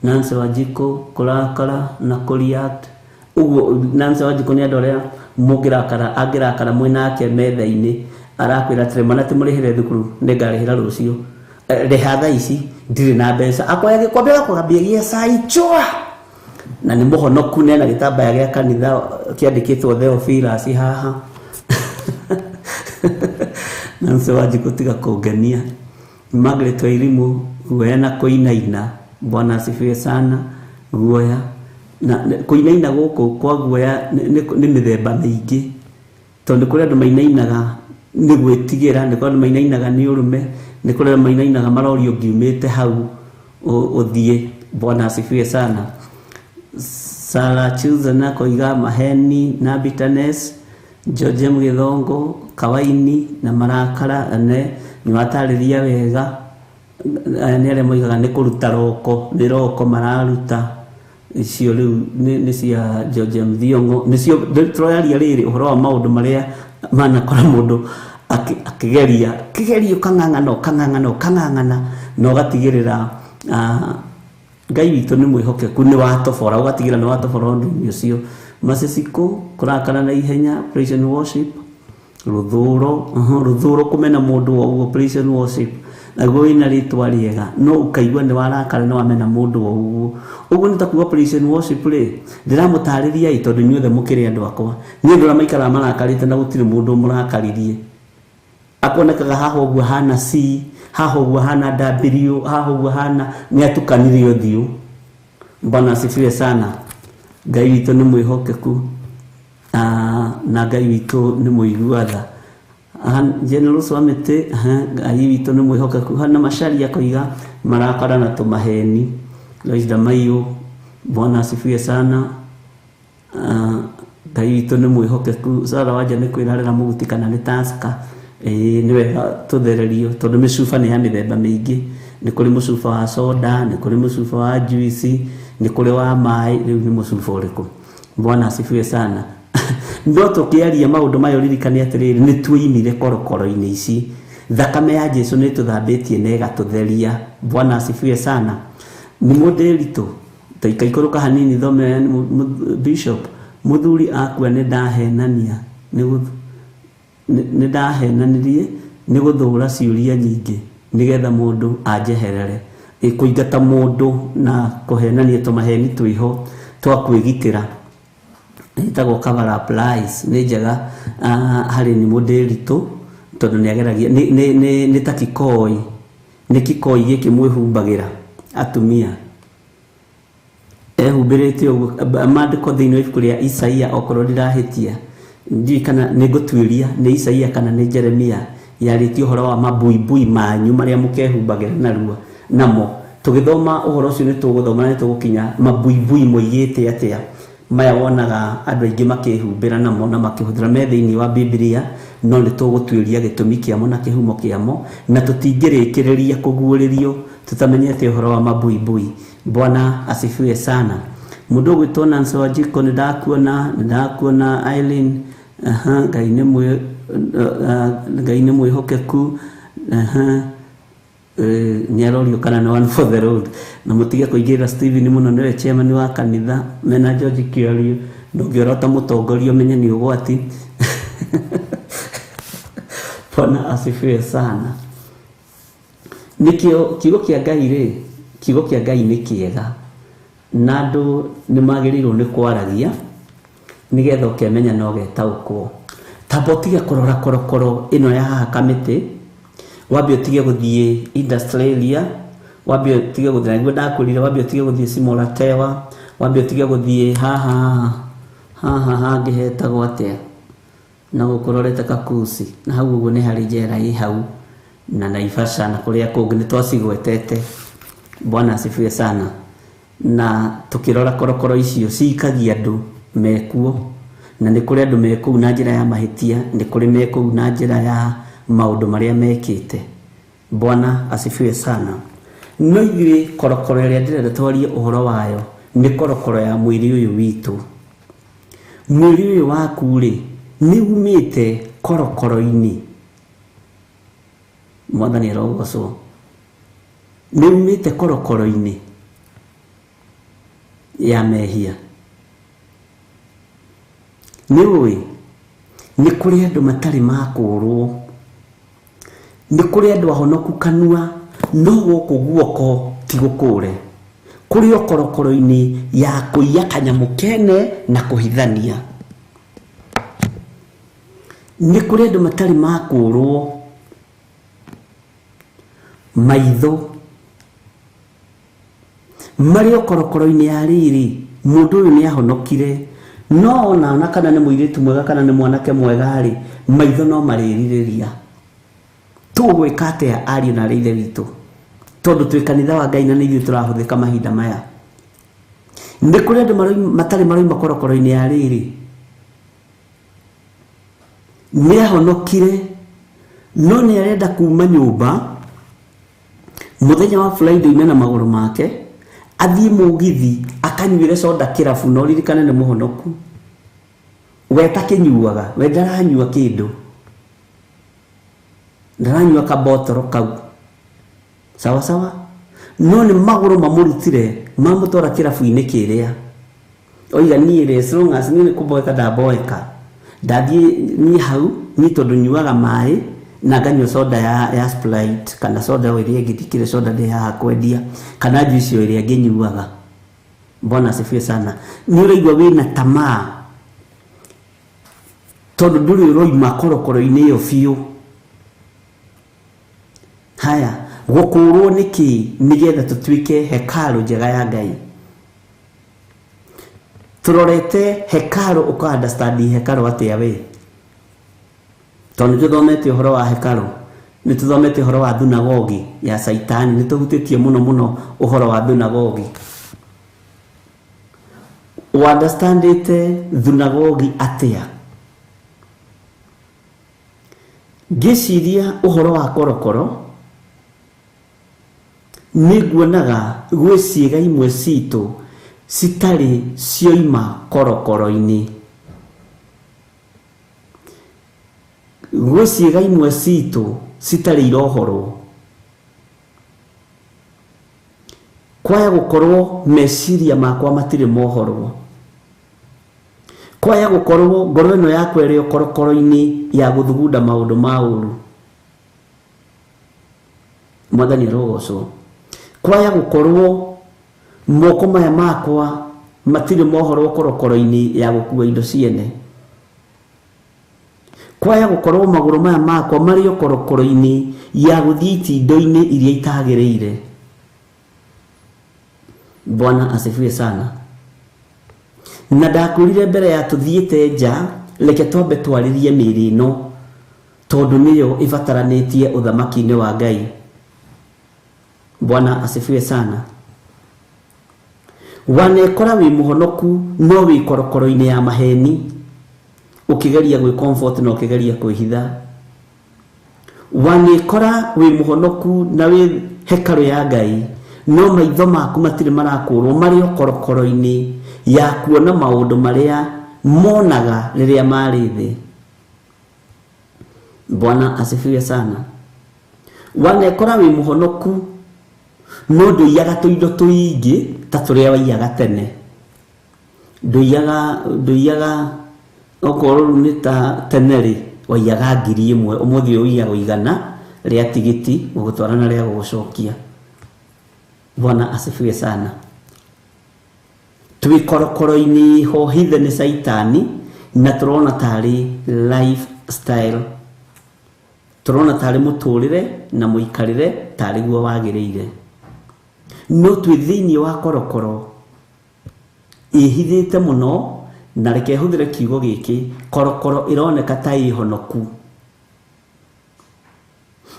Nancy Wajiko kurakara na kuriat. Uguo Nancy Wajiko ni adorea mugirakara agirakara mwinake metha-ini arakwira atire mana timurihire thukuru ngarihira rucio rehatha ici ndiri na mbeca akoya gikombe gakugambia gia sai chua na ni muhonoku nena gitambaya gia kanitha kiandikitwo Theophilus haha. Nancy Wajiko tiga kungenia. Margaret Wairimu wena kuinaina. Bwana asifiwe sana. Guoya na kuinaina guku kwa guoya ni mithemba mingi tondu kuri andu mainainaga ni gwitigira, ni kuri andu mainainaga ni urume, ni kuri andu mainainaga marorio ngiumite hau uthie. Bwana asifiwe sana. Sarah Children akoiga maheni na bitterness. George Mgithongo Hwa-ini na marakara ni watariria wega ni are moigaga ni kuruta roko, ni roko mararuta icio riu ni cia George Mthiongo, ni cio troyaria riri uhoro wa maundu maria manakora mundu akigeria kang'ang'ana no gatigirira Ngai witu ni mwihokeku ni watobora ugatigira ni watobora undu ucio. Masesiko kurakana na ihenya praise and worship. Ruthuro kumena mundu wa ugo praise and worship naguo ina ritwa riega no ukaigua ni warakara no amena mundu wa ugo ni takuwa praise and worship ri ndiramutariria ito ndu nyuothe mukiri andu akwa ni ndura maikara marakarite na gutire mundu murakaririe akonekaga haho uguo hana C haho uguo hana W haho uguo hana ni atukanirio thiu. Bwana asifiwe sana. Ngai witu ni mwihokeku na Ngai witu ni muiguatha. General Swamete Ngai witu ni mwihokeku. Hana Mashari akoiga marakara na tumaheni. Lois Damayo, Bwana asifiwe sana. Ngai witu ni mwihokeku. Sara waja ni kwirarira muguti kana ni taska ni wega tuthererio tondu micuba ni ya mithemba mingi. Ni kuri mucuba wa soda, ni kuri mucuba wa juice, ni kuri wa mai, riu ni mucuba uriku. Bwana asifiwe sana. Ndo tukiaria maundu mayo ririkane atiriri ni tuinire korokoro-ini ici thakame ya Jesu ni tuthambitie na igatutheria. Bwana asifiwe sana. Ni modelitu taikaikuruka hanini thome Bishop muthuri akua ni ndahenania ni ndahenanirie ni guthura ciuria nyingi nigetha mundu anjeherere ikuingata mundu na kuhenania tumaheni twiho twa kwigitira itagwo cover up lies ni njega hari ni modelitu tondu ni ageragia ni takikoi ni kikoi giki mwihumbagira atumia ehubirite uguo mandiko thiini wa ibuku ria Isaia okorwo ndirahitia ndi kana ni gutwiria ni Isaia kana ni Jeremia yarĩtie ũhoro wa mabuibui manyu maria mukehumbagira narua namo tugithoma ũhoro ũcio ni tũgũthoma ni tũgũkinya mabuibui moigĩte atia maya wonaga andũ aingĩ makehumbĩra namo na makĩhũthĩra me thĩinĩ wa Biblia no nĩ tũgũtuĩria gĩtũmi kĩamo na kĩhumo kĩamo na tũtingĩrĩkĩrĩria kũguũrĩrio tutamenyete ũhoro wa mabuibui. Bwana asifiwe sana. Mundu gwitwo Nancy Wajiko ndakuona Eileen Ngai nĩ mwĩhokeku nĩarorio kana no one for the road na mutige kuingĩra Steven muno niwe chairman wa kanitha mena George Kĩario ndũngĩrota mũtongoria menye nĩ ũgwati. Bwana asifiwe sana. Nikio kiugo kĩa Ngai nĩ kĩega na andu ni magirirwo ni kwaragia nigetha ukemenya no getaukwo tabo tige kurora korokoro ino ya haha kamiti wambe utige guthie Australia wambe utige guthie niguo ndakurire wambe utige guthie Murata wambe utige guthie haha ngihetagwo atia na gukurorete Kakusi na hau uguo ni hari njera i hau na Naivasha na kuria kungi ni twacigwetete. Bwana asifiwe sana. Na tukirora korokoro icio cikagia andu mekuo na ni kuri andu mekuo na njira ya mahitia ni kuri mekuo na njira ya maundu maria mekite. Bwana asifiwe sana. No igire korokoro iria ndirenda twarie uhoro wayo ni korokoro ya mwiri uyu witu. Mwiri uyu waku ri ni umite korokoro-ini. Mwathani arogocwo. Ni umite korokoro-ini ya mehia. Ni kuri andu matari makurwo. Ni kuri andu ahonoku kanua no guku guoko tigukure. Kuri korokoro-ini ya kuiya kanyamu kene na kuhithania. Ni kuri andu matari makurwo maitho mario korokoro-ini ya riri mundu uyu ni ahonokire no ona kana ni muiritu mwega kana ni mwanake mwega ri maitho no maririria tugwika atia ari na riithe witu tondu twi kanitha wa Ngai na ni ithu turahuthika mahinda maya. Ni kuri andu matari maroima korokoro-ini ya riri ni ahonokire no ni arenda kuma nyumba muthenya wa Friday na maguru make athie mugithi akanyuire soda kirafu no ririkane ni muhonoku weta kinyuaga we ndaranyua kindu ndaranyua kabotoro kau sawa no ni maguru mamurutire mamutora kirafu-ini kiria oiga ni ri as long as ni kuboeka ndaboeka ndathie ni hau ni tondu nyuaga mai na nganyua soda ya Sprite kana soda iria ngithikire soda ndi ya kwendia kana juice iria nginyuaga. Bwana asifiwe sana. Ni uraigwa wina tamaa tondu nduri uroima korokoro-ini iyo fiu. Haya gukurwo niki nigetha tutwike hekalu njega ya Ngai. Turorete hekalu uka understand hekalu atia we. Tondu tuthomete uhoro wa hekalu ni tuthomete uhoro wa thunagogi ya Saitani ni tuhutitie muno uhoro wa thunagogi. Understand thunagogi atia giciria uhoro wa korokoro ni guonaga gwiciga imwe citu citari cioima korokoro-ini. Gwiciga imwe citu citari irohoro kwaya gukorwo meciria makwa matire mohoro kwaya gukorwo ngoro ino yakwa iri korokoro-ini ya guthugunda maundu mauru. Mwathani arogocwo. Kwaya gukorwo moko maya makwa matire mohoro korokoro-ini ya gukua indo ciene. Kwaya gukorwo maguru maya makwa mari korokoro-ini ya guthiti indo-ini iria itagireire. Bwana asifiwe sana. Na ndakurire mbere ya tuthiete nja reke twambe twaririe miri ino tondu niyo ibataranitie uthamaki-ini wa Ngai. Bwana asifiwe sana. Wanekora wi muhonoku no wi korokoro-ini ya maheni ukigeria gwi comfort no ukigeria kwihitha. Wanekora wi muhonoku na wi hekalu ya Ngai no maitho maku matire marakurwo mari korokoro-ini ya kuona maundu maria monaga riria mari thi. Bwana asifiwe sana. Wanekora wi muhonoku no nduiyaga tuindo tuingi ta turia waiyaga tene. Nduiyaga okorwo ni ta teneri waiyaga 1,000 umuthi uiyaga igana ria tigiti gugutwarana ria gugucokia. Bwana asifiwe sana. twi korokoro-ini hohithe ni saitani na turona tari lifestyle, turona tari muturire na muikarire tari guo wagiriire. No twi thiini wa korokoro ihithite muno, na reke huthire kiugo giki, korokoro ironeka ta ihonoku,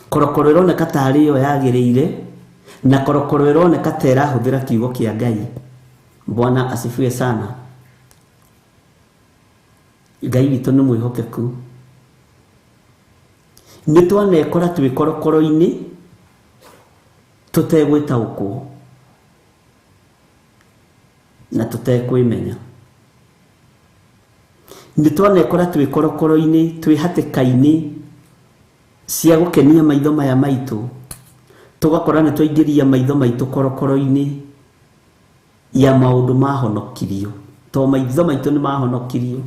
korokoro ironeka tari yo yagiriire, na korokoro ironeka ta irahuthira kiugo kia Ngai. Bwana asifiwe sana. Ngai witũ nĩ mwĩhokeku. Nĩ twanekora twĩ korokoro-inĩ tũtegwĩtaũkwo na tũtekwĩmenya. Nĩ twanekora twĩ korokoro-inĩ twĩ hatĩka-inĩ cia gũkenia maitho maya maitũ, tũgakora nĩ twaingĩria maitho maitũ korokoro-inĩ ya maũndũ mahonokirio, to maitho maitũ nĩ mahonokirio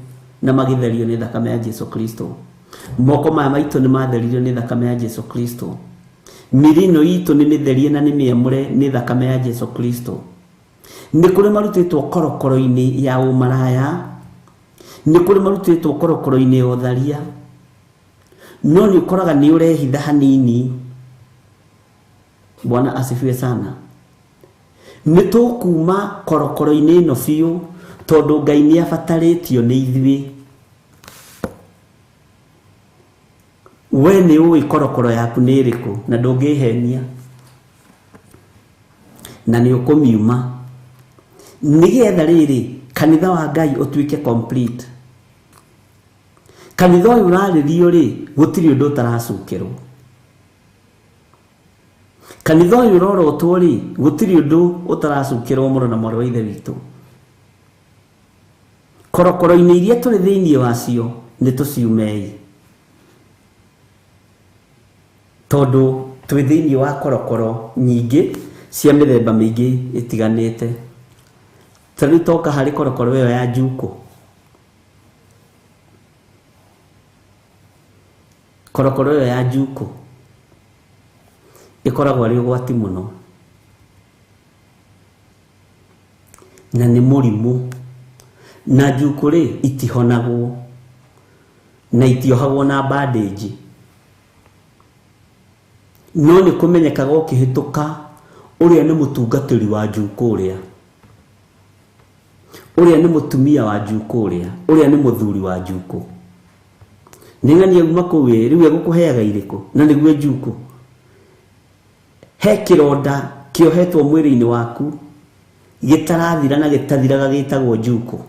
na magĩtherio nĩ thakame ya Jesu Kristo. Moko maya maitũ nĩ matheririo nĩ thakame ya Jesu Kristo. Mĩĩrĩ ĩno itũ nĩ mĩtherie na nĩ mĩamũre nĩ thakame ya Jesu Kristo. Nĩ kũrĩ marutĩtwo korokoro-inĩ ya ũmaraya, nĩ kũrĩ marutĩtwo korokoro-inĩ ya ũtharia, no nĩ ũkoraga nĩ ũrehitha hanini. Bwana asifiwe sana. Nĩ tũkuma korokoro-inĩ ĩno biũ tondũ Ngai nĩ abatarĩtio nĩ ithuĩ. We nĩ ũĩ korokoro yaku nĩ ĩrĩkũ na ndũngĩhenia, na nĩ ũkũmiuma nĩgetha rĩrĩ kanitha wa Ngai ũtuĩke complete. Kanitha ũyũ ũrarĩrio rĩ, gũtirĩ ũndũ ũtaracukĩrwo. Kanitha ũyũ ũrorotwo rĩ, gũtirĩ ũndũ ũtaracukĩrwo mũro na mwarĩ wa ithe witũ. Korokoro-inĩ iria tũrĩ thĩinĩ wacio nĩ tũciumei, tondũ twĩ thĩinĩ wa korokoro nyingĩ cia mĩthemba mĩingĩ ĩtiganĩte. Tarĩu toka harĩ korokoro ĩyo ya njuko. Korokoro ĩyo ya njuko ĩkoragwo arĩ ũgwati mũno, na nĩ mũrimũ, na njuko rĩ itihonagwo na itiohagwo na bandage. No nĩ kũmenyekaga ũkĩhĩtũka ũrĩa nĩ mũtungatĩri wa njuko ũrĩa nĩ mũtumia wa njuko ũrĩa nĩ mũthuri wa njuko. Nĩ ng'ani auma kũu rĩu egũkũheaga irĩkũ na nĩguo njuko. He kĩronda kĩohetwo mwĩrĩ-inĩ waku gĩtarathira na gĩtathiraga gĩtagwo njuko.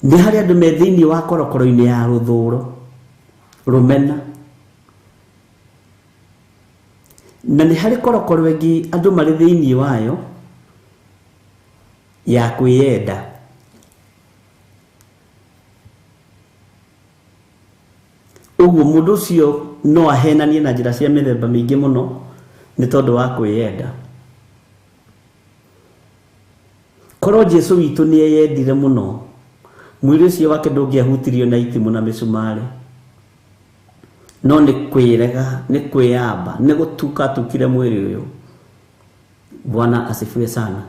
Nĩ harĩ andũ me thĩinĩ wa korokoro-inĩ ya rũthũũro, rũmena, na nĩ harĩ korokoro ĩngĩ andũ marĩ thĩinĩ wayo ya kwĩyenda. Ũguo mũndũ ũcio no ahenanie na njĩra cia mĩthemba mĩingĩ mũno nĩ tondũ wa kwĩyenda. Korwo Jesu witũ nĩ eyendire mũno, mwĩrĩ ũcio wake ndũngĩahutirio na itimũ na mĩcumarĩ, no nĩ kwĩrega, nĩ kwĩyamba, nĩ gũtuka atukire mwĩrĩ ũyũ. Bwana asifiwe sana.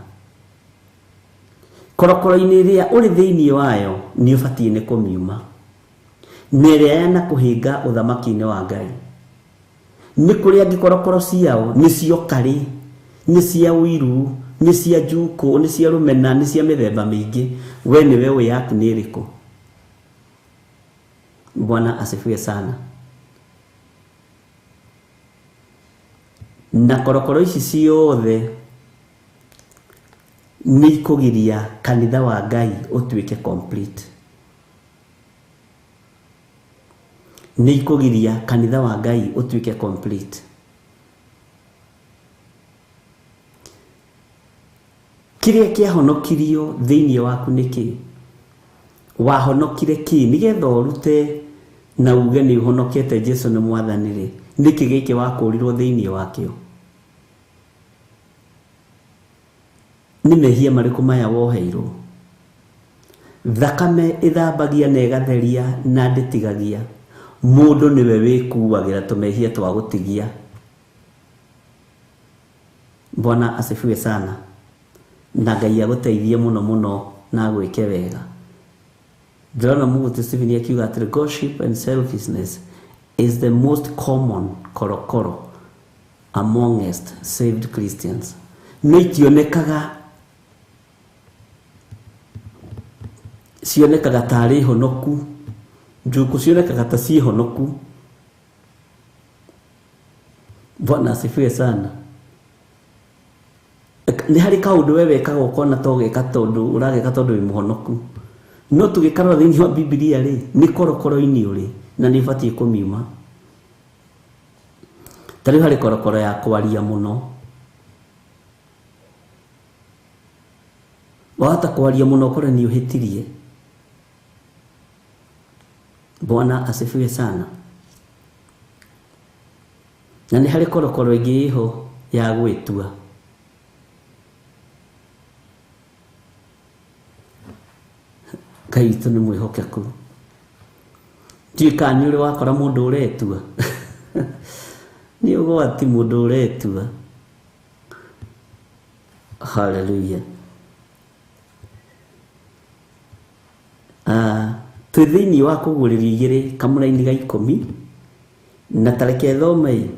Korokoro-inĩ ĩrĩa ũrĩ thĩinĩ wayo nĩ ũbatiĩ nĩ kũmiuma, na ĩrĩa yana kũhinga ũthamaki-inĩ wa Ngai. Nĩ kũrĩ angĩ korokoro ciao nĩ cio karĩ, nĩ cia ũiru, nĩ cia njuko, nĩ cia rũmena, nĩ cia mĩthemba mĩingĩ. We nĩwe ũĩ yaku nĩ ĩrĩkũ. Bwana asifiwe sana. Na korokoro ici ciothe nĩ ikũgiria kanitha wa Ngai ũtuĩke complete. Nĩ ikũgiria kanitha wa Ngai ũtuĩke complete. Kĩrĩa kĩahonokirio thĩinĩ waku nĩ kĩ? Wahonokire kĩ nĩgetha ũrute na uge nĩ ũhonokete Jesu nĩ mwathani rĩ? Nĩkĩ gĩkĩ wakũrirwo thĩinĩ wakĩo? Nĩ mehia marĩkũ maya woheirwo? Thakame ĩthambagia na ĩgatheria na ndĩtigagia. Mũndũ nĩwe wĩkuagĩra tũmehia twa gũtigia. Bwana asifiwe sana. Na Ngai agũteithie mũno mũno na gwĩke wega. Ndĩrona mũgũtũ Stephen akiuga atĩ gossip and selfishness is the most common korokoro amongst saved Christians. Nĩ cionekaga tarĩ honoku, njuku cionekaga ta ciĩ honoku. Bwana asifiwe sana. Nĩ harĩ kaũndũ we wekaga ũkona to geka tondũ ũrageka tondũ wĩ mũhonoku. No tũgĩkarora thĩinĩ wa Biblia rĩ, nĩ korokoro-inĩ ũrĩ na nĩ batiĩ kũmiuma. Tarĩu harĩ korokoro ya kwaria mũno. Wahota kwaria mũno ũkore nĩ ũhĩtirie. Bwana asifiwe sana. Na nĩ harĩ korokoro ĩngĩ ĩho ya gwĩtua. Ngai witũ nĩ mwĩhokeku. Ndiũĩ kana nĩ ũrĩ wakora mũndũ ũretua. Nĩ ũgwati mũndũ ũretua. Hallelujah. Twĩ thĩinĩ wa kũgũrĩrio igĩrĩ kamũra-inĩ ga 10 na tareke thome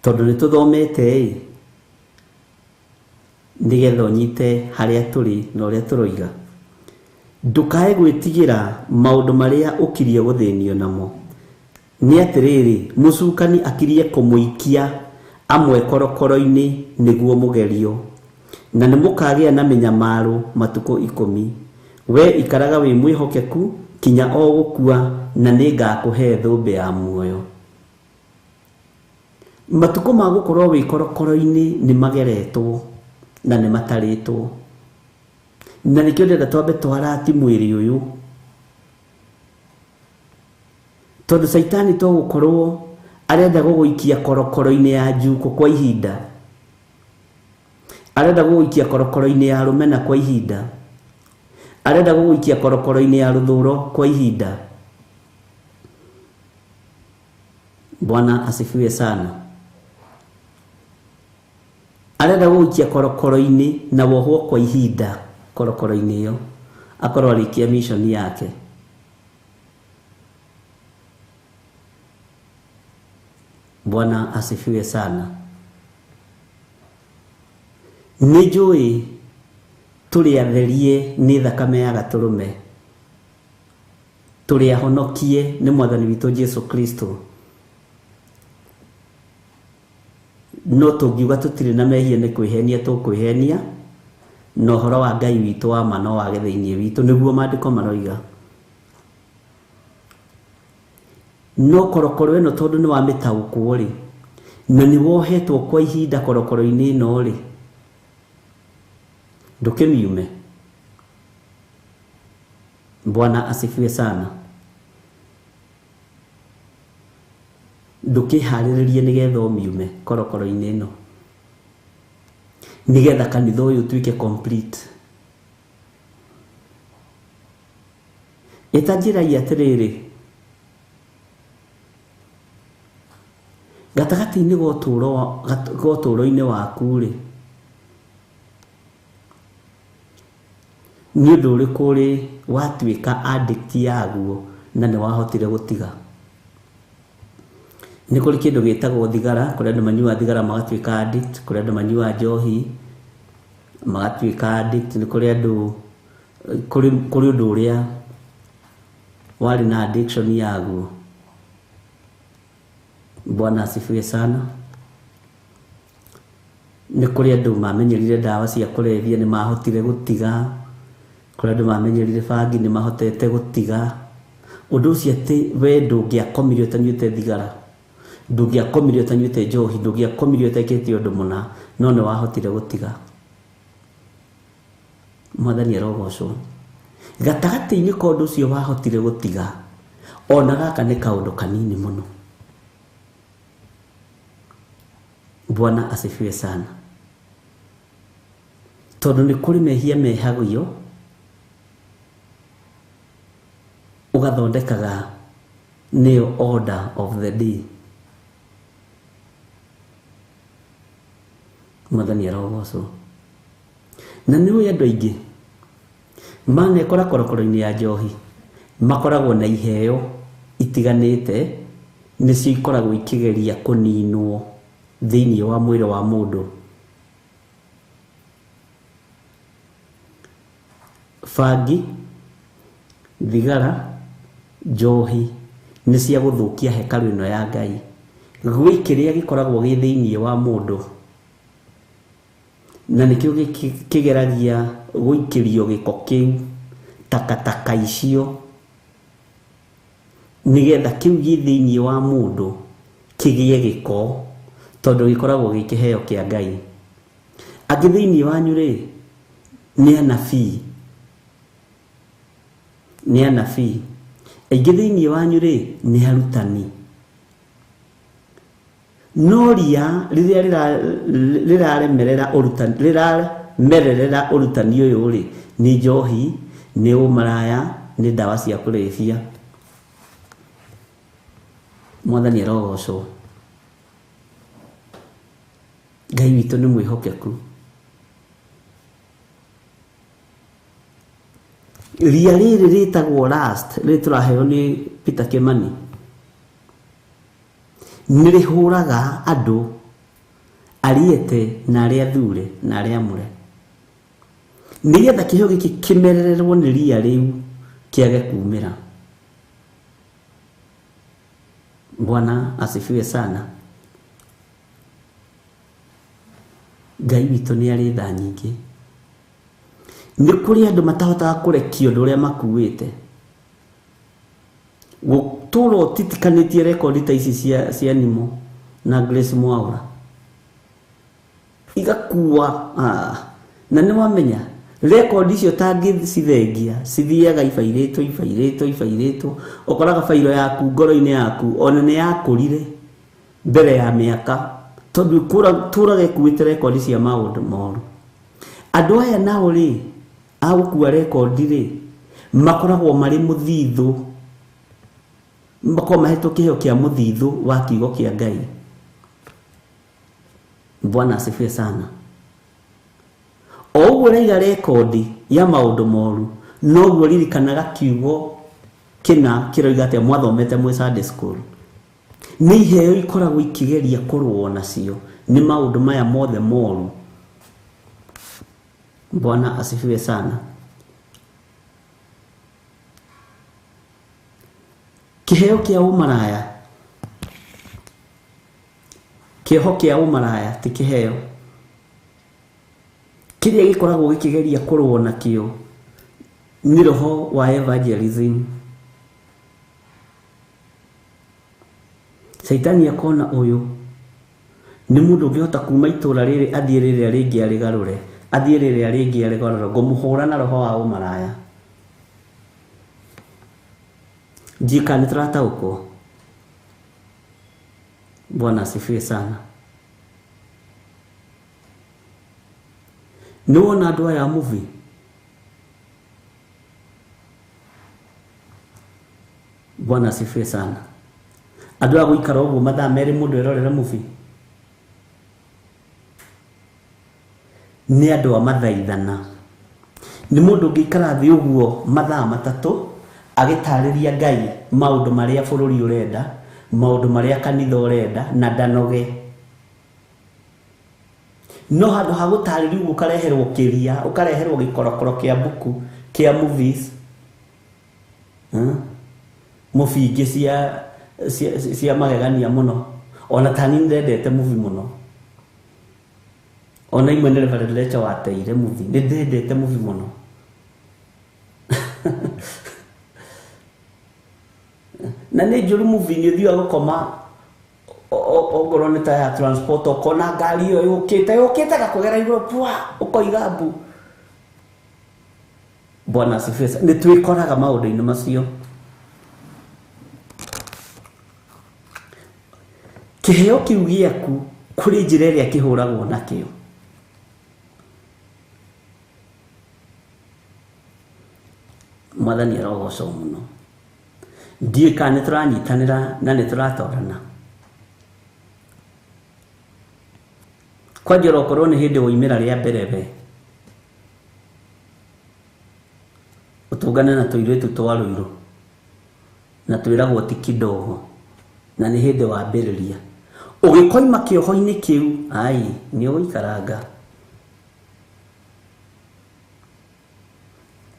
tondũ nĩ tũthomete nĩgetha ũnyite harĩa tũrĩ na ũrĩa tũroiga. Ndũkae gwĩtigĩra maũndũ marĩa ũkirie gũthĩnio namo. Nĩ atĩrĩrĩ, mũcukani akirie kũmũikia amwe korokoro-inĩ nĩguo mũgerio, na nĩ mũkagĩa na mĩnyamaro matukũ 10. We ikaraga wĩ mwĩhokeku kinya o gũkua, na nĩ ngakũhe thũmbĩ ya muoyo. Matukũ ma gũkorwo wĩ korokoro-inĩ nĩ mageretwo na nĩ matarĩtwo. Na nĩkĩo ndĩrenda twambe twarati mwĩrĩ ũyũ, tondũ Saitani to gũkorwo arenda gũgũikia korokoro-inĩ ya njuko kwa ihinda, arenda gũgũikia korokoro-inĩ ya rũmena kwa ihinda, arenda gũgũikia korokoro-inĩ ya rũthũro kwa ihinda. Bwana asifiwe sana. Arenda gũgũikia korokoro-inĩ na wohwo kwa ihinda korokoro-inĩ ĩyo, akorwo arĩkia mission yake. Bwana asifiwe sana. Nĩ njũĩ tũrĩ atherie nĩ thakame ya gatũrũme, tũrĩ ahonokie nĩ Mwathani witũ Jesu Kristo. No tũngiuga tũtirĩ na mehia nĩ kwĩhenia tũkwĩhenia, na ũhoro wa Ngai witũ wa ma no wage thĩinĩ witũ, nĩguo maandĩko maroiga. No korokoro ĩno tondũ nĩ wa mĩtaũkwo rĩ, na nĩ wohetwo kwa ihinda korokoro-inĩ ĩno rĩ, ndũkĩmiume. Bwana asifiwe sana. Ndũkĩharĩrĩrie nĩgetha ũmiume korokoro-inĩ ĩno, nĩgetha kanitha ũyũ ũtuĩke complete. Ĩtanjĩragia atĩrĩrĩ, gatagatĩ-inĩ ga ũtũũro-inĩ waku rĩ, nĩ ũndũ ũrĩkũ ũrĩ watuĩka addict yaguo na nĩ wahotire gũtiga? Nĩ kũrĩ kĩndũ gĩtagwo thigara, kũrĩ andũ manyuaga thigara magatuĩka addict, kũrĩ andũ manyuaga njohi magatuĩka addict, nĩ kũrĩ andũ kũrĩ ũndũ ũrĩa warĩ na addiction yaguo. Bwana asifiwe sana. Nĩ kũrĩ andũ mamenyerire ndawa cia kũrebia nĩ mahotire gũtiga, kũrĩ andũ mamenyerire bangi nĩ mahotete gũtiga. Ũndũ ũcio atĩ we ndũngĩakomire ũtanyuĩte thigara, ndũngĩakomire ũtanyuĩte njohi, ndũngĩakomire ũtekĩte ũndũ mũna, no nĩ wahotire gũtiga. Mwathani arogocwo. Gatagatĩ-inĩ ka ũndũ ũcio wahotire gũtiga, ona gaka nĩ kaũndũ kanini mũno. Bwana asifiwe sana. Tondũ nĩ kũrĩ mehia mehagio, ũgathondekaga nĩyo order of the day. Mwathani arogocwo. Na nĩ ũĩ andũ aingĩ manekora korokoro-inĩ ya njohi makoragwo na iheo itiganĩte nĩcio ikoragwo ikĩgeria kũninwo thĩinĩ wa mwĩrĩ wa mũndũ. Bangi, thigara, njohi nĩ cia gũthũkia hekarũ ĩno ya Ngai. Gwĩ kĩrĩa gĩkoragwo gĩ thĩinĩ wa mũndũ, na nĩkĩo kĩgeragia gũikĩrio gĩko kĩu, takataka icio, nĩgetha kĩu gĩ thĩinĩ wa mũndũ kĩgĩe gĩko, tondũ gĩkoragwo gĩ kĩheo kĩa Ngai. Angĩ thĩinĩ wanyu rĩ nĩ anabii, nĩ anabii. Aingĩ thĩinĩ wanyu rĩ nĩ arutani. No ria rĩrĩa rĩraremerera ũrutani ũyũ rĩ nĩ njohi, nĩ ũmaraya, nĩ ndawa cia kũrebia. Mwathani arogocwo. Ngai witũ nĩ mwĩhokeku. Ria rĩrĩ rĩtagwo lust, rĩrĩ tũraheo nĩ Peter Kĩmani, nĩ rĩhũraga andũ ariete na arĩa athure na arĩa amũre. Nĩgetha kĩheo gĩkĩ kĩmerererwo nĩ ria rĩu kĩage kumĩra. Bwana asifiwe sana. Ngai witũ nĩ arĩ tha nyingĩ. Nĩ kũrĩ andũ matahotaga kũrekio ũndũ ũrĩa makuĩte. Gũtũra ũtitikanĩtie rekondi ta ici cia Nimo na Grace Mwaura igakua. Na nĩ wamenya rekondi icio tangĩcithengia cithiaga ibairĩtwo. Ũkoraga bairo yaku ngoro-inĩ yaku ona nĩ yakũrire mbere ya mĩaka, tondũ tũraga ĩkuĩte rekondi cia maũndũ moru. Andũ aya nao rĩ agũkua rekondi rĩ makoragwo marĩ mũthithũ, makoragwo mahetwo kĩheo kĩa mũthithũ wa kiugo kĩa Ngai. Bwana asifiwe sana. O ũguo raiga rekondi ya maũndũ moru, noguo ririkanaga kiugo kĩna kĩroiga atĩa mwathomete mwĩ Sunday school. Nĩ iheo ikoragwo ikĩgeria kũrũo nacio nĩ maũndũ maya mothe moru. Bwana asifiwe sana. Kĩheo kĩa ũmaraya, kĩoho kĩa ũmaraya ti kĩheo. Kĩrĩa gĩkoragwo gĩkĩgeria kũrũo nakĩo nĩ roho wa evangelism. Saitani akona ũyũ nĩ mũndũ ũngĩhota kuma itũra rĩrĩ athiĩ rĩrĩa rĩngĩ arĩgarũre, athiĩ rĩrĩa rĩngĩ arĩgarũre, ngũmũhũra na roho wa ũmaraya. Njika nĩtũrataũkwo. Bwana asifiwe sana. Nĩ wona andũ aya movie Bwana asifiwe sana. Andũ a gũikara ũguo mathaa merĩ mũndũ erorera movie nĩ andũ a mathaithana. Nĩ mũndũ ũngĩikara thĩ ũguo mathaa matatũ agĩtarĩria Ngai maũndũ marĩa bũrũri ũrenda, maũndũ marĩa kanitha ũrenda na ndanoge. No handũ ha gũtarĩria ũguo ũkareherwo kĩria, ũkareherwo gĩkorokoro kĩa buku kĩa movies, mũbingi cia magegania mũno. Ona tani ndendete movie mũno. Ona imwe nĩ Reverend Lecho wateire movie. Nĩ ndendete movie mũno. Na nĩ njũru movie nĩ ũthiaga gũkoma ongorwo nĩ ta ya transport, ũkona ngari ĩyo yũkĩte gakũgera igũrũ pwa ũkoiga mbu. Bwana asifiwe. Nĩ twĩkoraga maũndũ-inĩ macio. Kĩheo kĩu gĩaku kũrĩ njĩra ĩrĩa kĩhũragwo nakĩo. Mwathani arogocwo mũno. Ndiĩ kana nĩtũranyitanĩra na nĩtũratwarana. kwa njoro korwo ni hindi woimira ria mbere utungane na tuiretu twa Ruiru na twiragwo ti kidogo na ni hindi wa mbiriria ugikoima kioho-ini kiu ai ni uikaranga.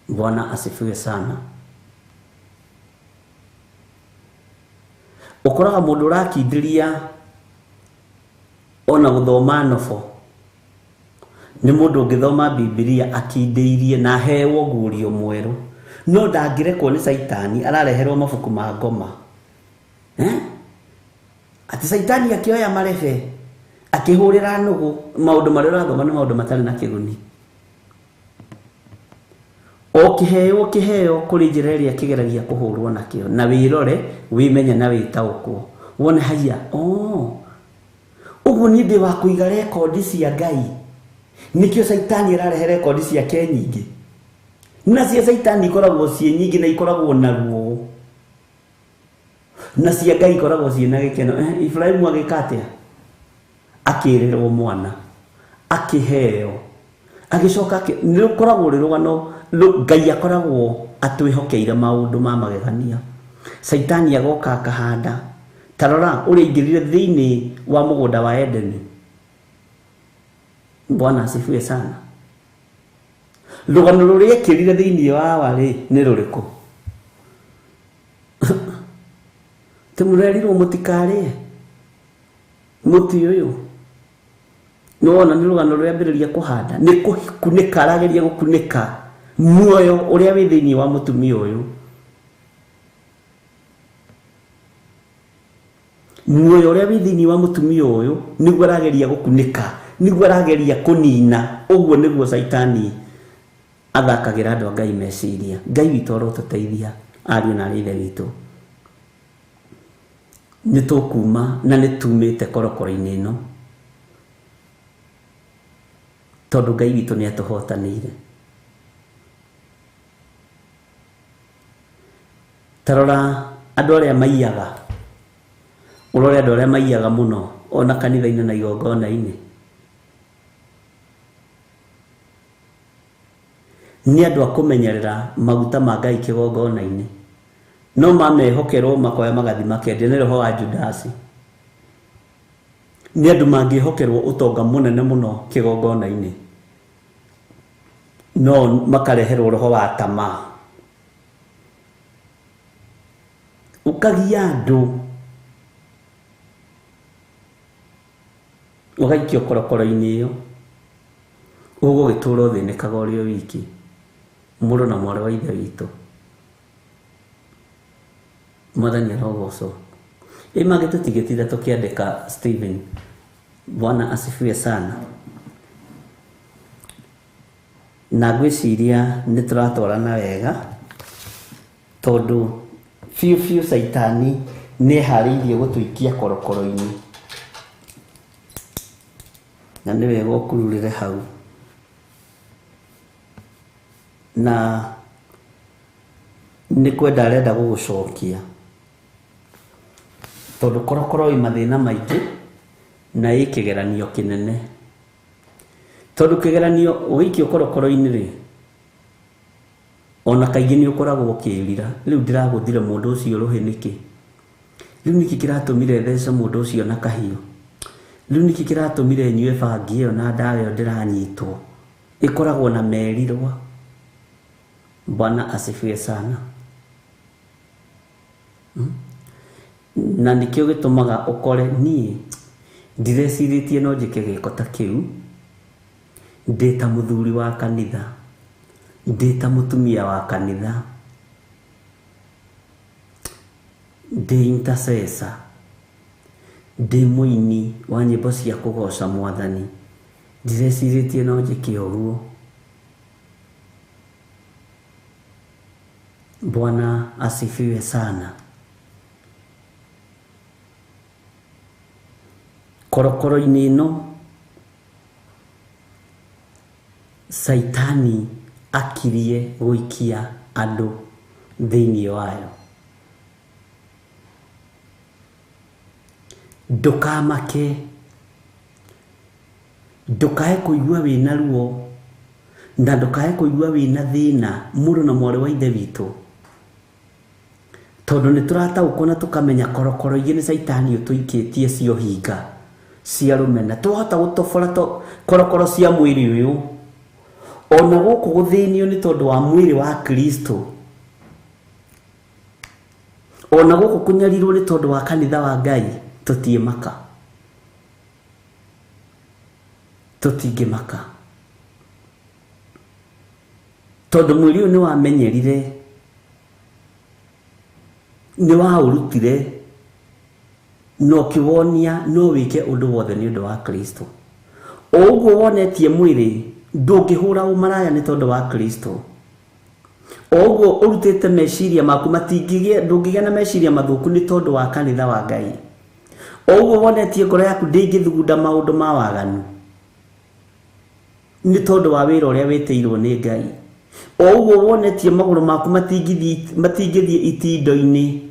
Bwana asifiwe sana. Ukoraga mundu urakindĩria ona guthoma nofo ni mundu ungithoma Biblia akindĩirie na hewo gurio mweru no ndangĩrekwo ni Saitani arareherwo mabuku ma ngoma ati Saitani akioya marebe akihurira nugu maundu maria urathoma ni maundu matari na kiguni okiheo kuri njira iria kigeragia kuhurwo nakio na wirore wimenye na witaukwo wone haya uguo ni ndi wa kuiga rekondi cia Ngai nikio Saitani ararehe rekondi cia nyingi na cia Saitani ikoragwo cie nyingi na ikoragwo na ruo na cia Ngai ikoragwo cie na gikeno. Ibrahimu agikatia akirirwo mwana akiheo agicoka ni ukoragwo rirugano Ngai akoragwo atwihokeire maundu ma magegania. Saitani agoka akahanda tarora uri ingirire thiini wa mugunda wa Edeni. Bwana asifiwe sana. Rugano ruria ekirire thiini wa wari ni ruriku timurerirwo mutikarie muti uyu nona ni rugano ruria ambiriria kuhanda ni kunika arageria gukunika muoyo uria wi thiini wa mutumia uyu. Muoyo uria wi thiini wa mutumia uyu niguo arageria gukunika niguo arageria kunina. Uguo niguo Saitani athakagira andu a Ngai meciria. Ngai witu arotuteithia ariu na rithe witu ni tukuma na ni tumite korokoro-ini ino tondu Ngai witu ni atuhotanire. Tarora andu aria maiyaga urore andu aria maiyaga muno ona kanitha-ini na igongona-ini ni andu akumenyerera maguta ma Ngai kigongona-ini no mamehokerwo makoya magathi makendia ni roho wa Judasi. Ni andu mangihokerwo utonga munene muno kigongona-ini no makareherwo roho wa tamaa ukagia andu ugaikio korokoro-ini iyo ugugitura uthinikaga urio wiki muru na mwari wa ithe witu. Mwathani arogocwo image tutigitira tukiandika Stephen. Bwana asifiwe sana. Na gwiciria ni turatwarana wega tondu fiu Saitani ni hariirie gutuikia korokoro-ini na ni wega ukururire hau na ni kwenda arenda gugucokia tondu korokoro i mathina maingi na ikigeranio kinene tondu kigeranio uikio korokoro-ini ri ona kaingi ni ukoragwo ukirira riu ndiraguthire mundu ucio ruhi niki riu niki kiratumire thece mundu ucio na kahiu riu niki kiratumire nyue bangi iyo na ndawa iyo ndiranyitwo ikoragwo na merirwa. Bwana asifiwe sana. Na nikio gitumaga ukore ni ndirecirithirie no njike giko ta kiu ndita muthuri wa kanitha ndita mutumia wa kanitha ndi intercessor ndi muini wa nyimbo cia kugoca Mwathani ndirecirithirie no njike uguo. Bwana asifiwe sana. Korokoro-ini ino Saitani akirie guikia andu thiini wayo. Ndukamake ndukae kuigua wina ruo na ndukae kuigua wina thina muru na mwari wa ithe witu tondu ni turataũkwo na tukamenya korokoro ingĩ nĩ Saitani ũtũikĩtie cio hinga cia rũmena twahota gũtobora korokoro cia mwĩrĩ ũyũ ona gũkũ gũthĩnio nĩ tondũ wa mwĩrĩ wa Kristo ona gũkũ kũnyarirwo nĩ tondũ wa kanitha wa Ngai tũtiĩmaka tũtingĩmaka tondũ mwĩrĩ ũyũ nĩ wamenyerire nĩ waũrutire no kiwonia no wike ũndũ wothe nĩ ũndũ wa Kristo o ũguo wonetie mwĩrĩ ndũngĩhũra ũmaraya nĩ tondũ wa Kristo o ũguo ũrutĩte meciria maku ndũngĩgĩa na meciria mathũku nĩ tondũ wa kanitha wa Ngai o ũguo wonetie ngoro yaku ndĩngĩthugunda maũndũ ma waganu nĩ tondũ wa wĩra ũrĩa wĩtĩirwo nĩ Ngai o ũguo wonetie magũrũ maku matingĩthiĩ itindo-inĩ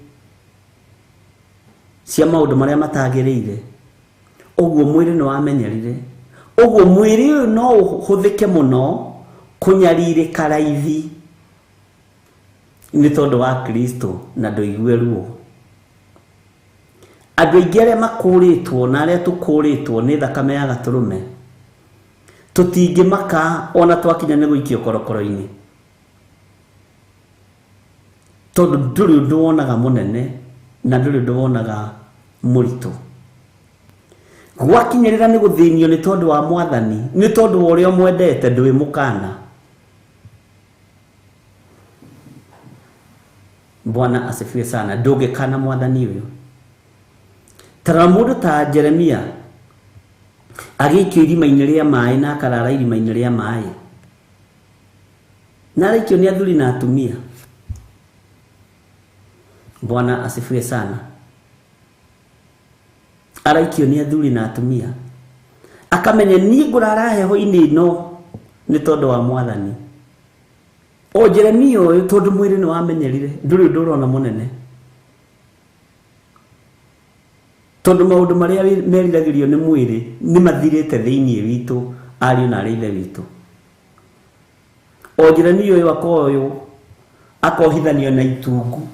cia maũndũ marĩa matagĩrĩire ũguo mwĩrĩ nĩ wamenyerire ũguo mwĩrĩ ũyũ no ũhũthĩke mũno kũnyarirĩka raithi nĩ tondũ wa Kristo na ndũigue ruo andũ aingĩ arĩa makũrĩtwo na arĩa tũkũrĩtwo nĩ thakame ya gatũrũme tũtingĩmaka ona twakinya nĩ gũikio korokoro-inĩ tondũ ndũrĩ ũndũ wonaga mũnene na ndũrĩ ũndũ wonaga mũritũ gwakinyĩrĩra nĩ gũthĩnio nĩ tondũ wa Mwathani nĩ tondũ wa ũrĩa mwendete ndũĩ mũkana Bwana asifiwe sana ndũngĩkana Mwathani ũyũ tara mũndũ ta Jeremia agĩikio irima-inĩ rĩa maĩ na akarara irima-inĩ rĩa maĩ na araikio nĩ athuri na atumia Bwana asifiwe sana araikio nĩ athuri na atumia akamenya niĩ ngũrara heho-inĩ ĩno nĩ tondũ wa Mwathani o Jeremia ũyũ tondũ mwĩrĩ nĩ wamenyerire ndũrĩ ũndũ ũrona mũnene tondũ maũndũ marĩa meriragĩrio nĩ mwĩrĩ nĩ mathirĩte thĩinĩ witũ ariũ na arĩa ithe witũ o Jeremia ũyũ akohithanio na itungu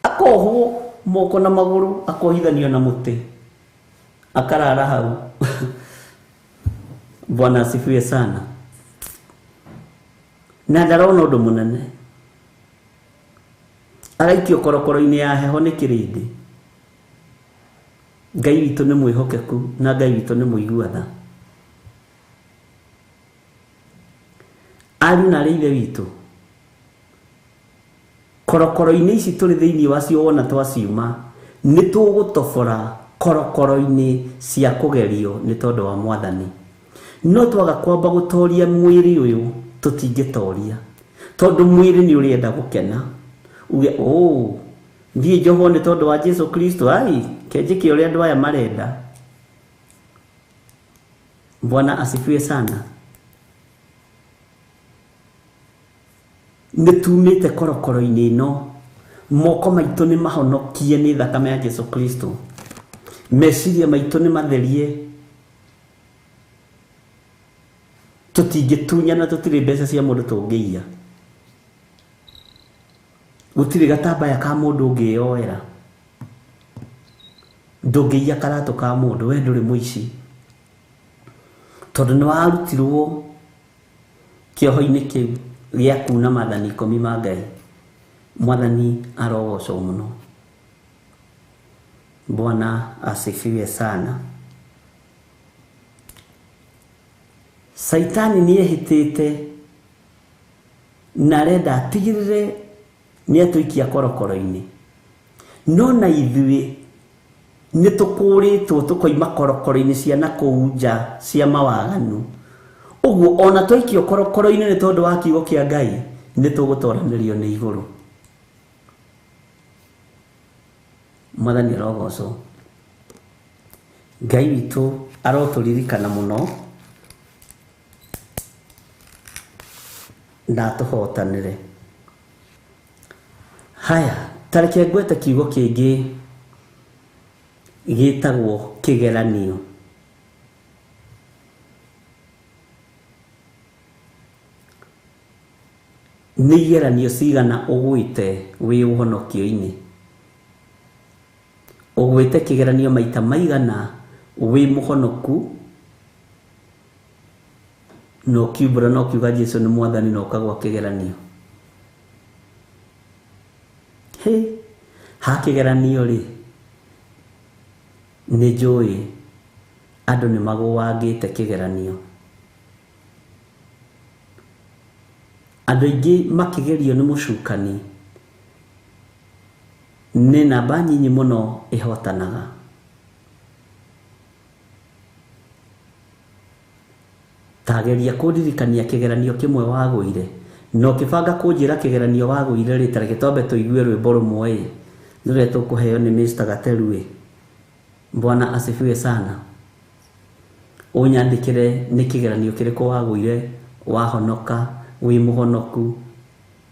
akohwo moko na magũrũ akohithanio na mũtĩ akarara hau Bwana asifiwe sana na ndarona ũndũ mũnene araikio korokoro-inĩ ya heho nĩ kĩrĩndĩ Ngai witũ nĩ mwĩhokeku na Ngai witũ nĩ mũigua tha ariũ na arĩa ithe witũ korokoro-inĩ ici tũrĩ thĩinĩ wacio wona twaciuma nĩ tũgũtobora korokoro-inĩ cia kũgerio nĩ tondũ wa Mwathani no twaga kwamba gũtoria mwĩrĩ ũyũ tũtingĩtoria tondũ mwĩrĩ nĩ ũrĩenda gũkena uge thiĩ njohwo nĩ tondũ wa Jesu Kristo kenjĩke ũrĩa andũ aya marenda Bwana asifiwe sana nĩ tumĩte korokoro-inĩ ĩno moko maitũ nĩ mahonokie nĩ thakame ya Jesu Kristo meciria maitũ nĩ matherie tũtingĩtunya na tũtirĩ mbeca cia mũndũ tũngĩiya gũtirĩ gatambaya ka mũndũ ũngĩyoera ndũngĩiya karatũ ka mũndũ we ndũrĩ mũici tondũ nĩ warutirwo kĩoho-inĩ kĩu gĩa kuna maathani 10 ma Ngai Mwathani arogocwo mũno Bwana asifiwe sana Saitani nĩehĩtĩte na arenda atigĩrĩre nĩatũikia korokoro-inĩ no na ithuĩ nĩ tũkũrĩtwo tũkoima korokoro-inĩ cia nakũu nja cia mawaganu ũguo ona twaikio korokoro-inĩ nĩ tondũ wa kiugo kĩa Ngai nĩ tũgũtoranĩrio nĩ igũrũ Mwathani arogocwo Ngai witũ arotũririkana mũno na tũhotanĩre haya tareke ngwete kiugo kĩngĩ gĩtagwo kĩgeranio nĩ igeranio cigana ũgwĩte wĩ ũhonokio-inĩ? Ũgwĩte kĩgeranio maita maigana wĩ mũhonoku, na ũkiumbũra na ũkiuga Jesũ nĩ Mwathani na ũkagwa kĩgeranio? Ha kĩgeranio rĩ, nĩ njũĩ andũ nĩ magũwangĩte kĩgeranio. Andũ aingĩ makĩgerio nĩ mũcukani, nĩ namba nyinyi mũno ĩhotanaga. Tageria kũndirikania kĩgeranio kĩmwe wagũire, no kĩbanga kũnjĩra kĩgeranio wagũire rĩ, tareke twambe tũigue rwĩmbo rũmwe ĩ, nĩrũrĩa tũkũheo nĩ Mr. Gateru ĩ. Bwana asifiwe sana. Ũnyandĩkĩre nĩ kĩgeranio kĩrĩkũ wagũire, wahonoka, wĩ mũhonoku,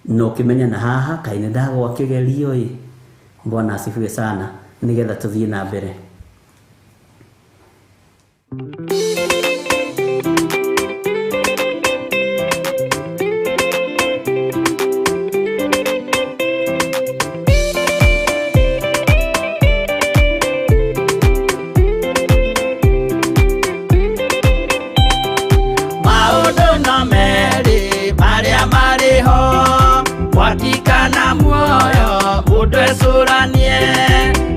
no ũkĩmenya na haha kaĩ nĩ ndagwa kĩgerio ĩ. Bwana asifiwe sana, nĩgetha tũthiĩ na mbere. Wakikana muoyo mundu ecuranie,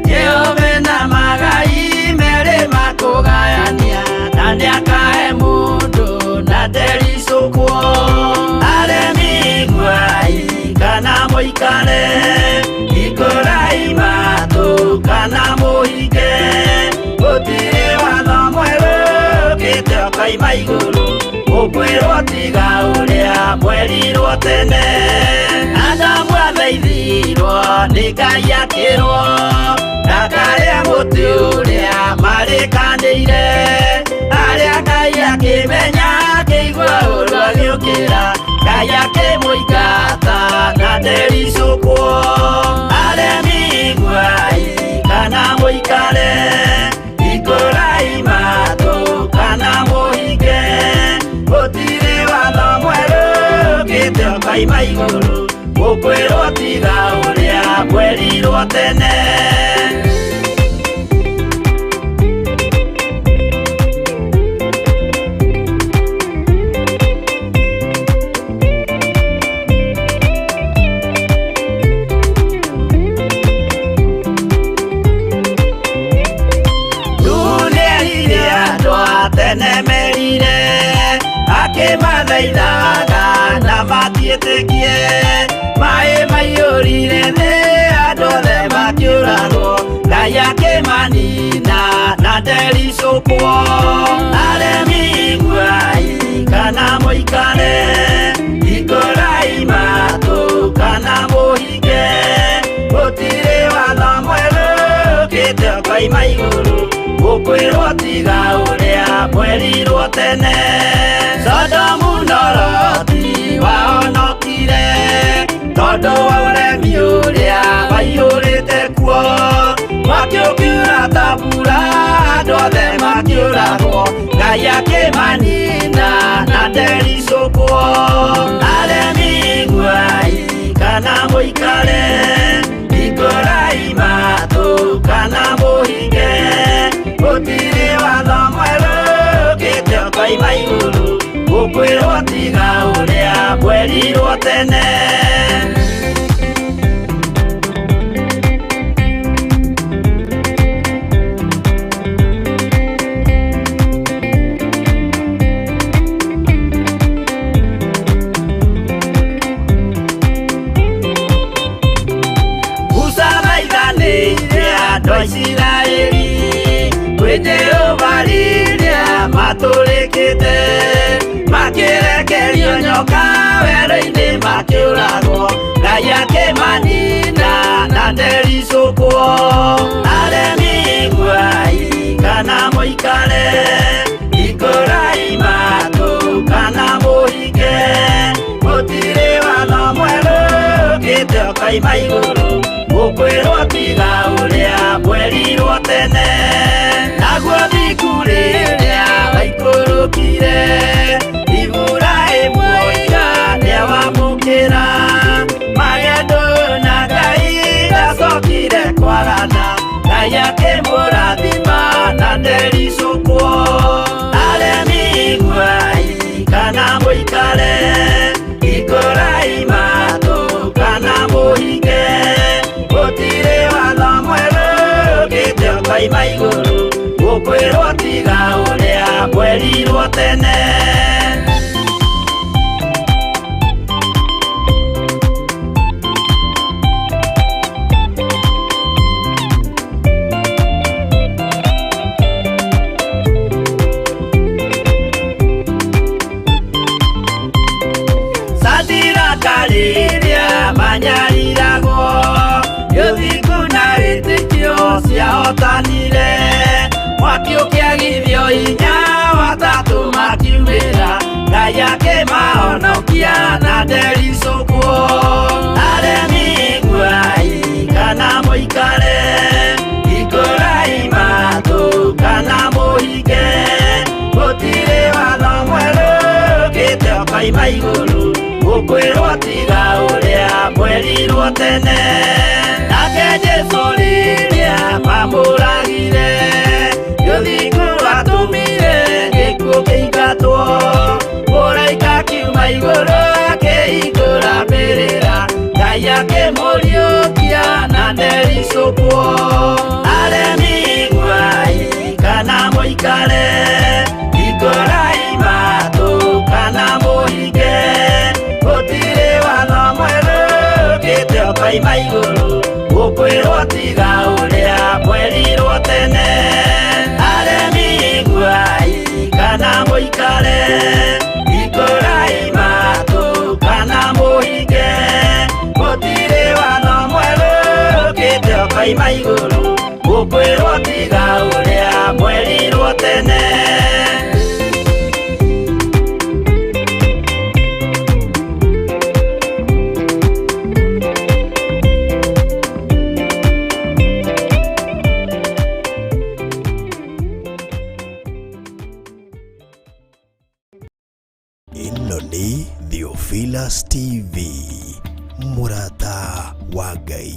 Jehova na magai mere makugayania, na niakahe mundu na ndericukwo. Aremi Ngai kana muikare, ikurai matu kana muhike, gutiri watho mweru ukite ukaima iguru, ukwirwo tiga uria mwerirwo tene. Adamu athaithirwo nĩ Ngai akĩrwo, ndakarĩa mũtĩ ũrĩa marĩkanĩire. Arĩa Ngai akĩmenya akĩigua ũru agĩũkĩra, Ngai akĩmũingata na ndericukwo. Aremi Ngai kana mũikare, ikũrai matũ kana mũhinge, gũtirĩ watho mwerũ ũkĩte ũkaima igũrũ, ukwirwo tiga uria mwerirwo tene. Nũnĩerire andũ a tene merire, akĩmathaithaga na matiĩtĩkie. Maĩ maiyũrire thĩ andũ othe makĩũragwo, Ngai akĩmanina na ndericukwo. Aremi Ngai kana mũikare, ikũrai matũ kana mũhinge, gũtirĩ watho mwerũ ũkĩte ũkaima igũrũ, ũkwĩrwo tiga ũrĩa mwerirwo tene. Sodomu na Loti wahonokire, tondũ wa ũremi ũrĩa waiyũrĩte kuo. Mwaki ũkiura ta mbura, andũ othe makĩũragwo, Ngai akĩmanina na ndericukwo. Aremi Ngai kana mũikare, ikũrai matũ kana mũhinge, gũtirĩ watho mwerũ ũkĩte ũkaima igũrũ, ũkwĩrwo tiga ũrĩa mwerirwo tene. Andũ a Isiraeli kwĩ Jehova rĩrĩa matũrĩkĩte, makĩrekerio nyoka werũ-inĩ makĩũragwo, Ngai akĩmanina na ndericukwo. Aremi Ngai kana mũikare, ikũrai matũ kana mũhinge, gũtirĩ watho mwerũ ũkĩte ũkaima igũrũ, ũkwĩrwo tiga ũrĩa mwerirwo tene. Naguo thiku rĩrĩa waikũrũkire, Iburahĩmu oiga nĩawamũkĩra, akĩmũrathima na ndericũkwo. Aremi Hwa-ini kana mũikare, hingũrai matũ kana mũhinge, gũtirĩ watho mwerũ ũkĩte ũkoima igũrũ, gũkwĩrwo tiga ũrĩa kwerirwo tene. Rĩrĩa manyariragwo gĩthiku na wĩtĩkio ciahotanire, mwaki ũkĩagithio hinya watatũ makiumĩra, Ngai akĩmahonokia na ndericũkwo. Aremi Hwa-ini kana mũikare, hingũrai matũ kana mũhinge, gũtirĩ watho mwerũ ũkĩte ũkoima igũrũ, gũkwĩrwo tiga ũrĩa kwerirwo tene. Nake Jesũ rĩrĩa mamũragire, gĩthiku atũmire gĩkuũ kĩingatwo, mũraika kiuma igũrũ akĩhingũra mbĩrĩra, Ngai akĩmũriũkia na ndericũkwo. Aremi Hwa-ini kana mũikare, hingũrai matũ kana mũhinge, gũtirĩ watho mwerũ ũkĩte ũkoima igũrũ, gũkwĩrwo tiga ũrĩa kwerirwo tene. Aremi Hwa-ini kana mũikare, hingũrai matũ kana mũhinge, gũtirĩ watho mwerũ ũkĩte ũkoima igũrũ, gũkwĩrwo tiga ũrĩa kwerirwo tene. Ĩno nĩ Theophilus TV, Murata wa Ngai.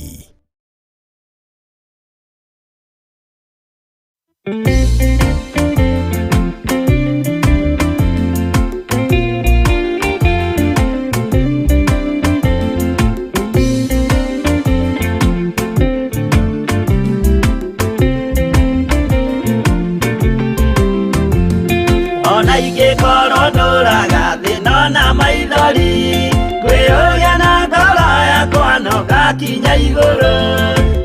Ona ingĩkorwo ndũraga thĩna na maithori, kwĩyũria na ngoro yakwa no gakinya igũrũ,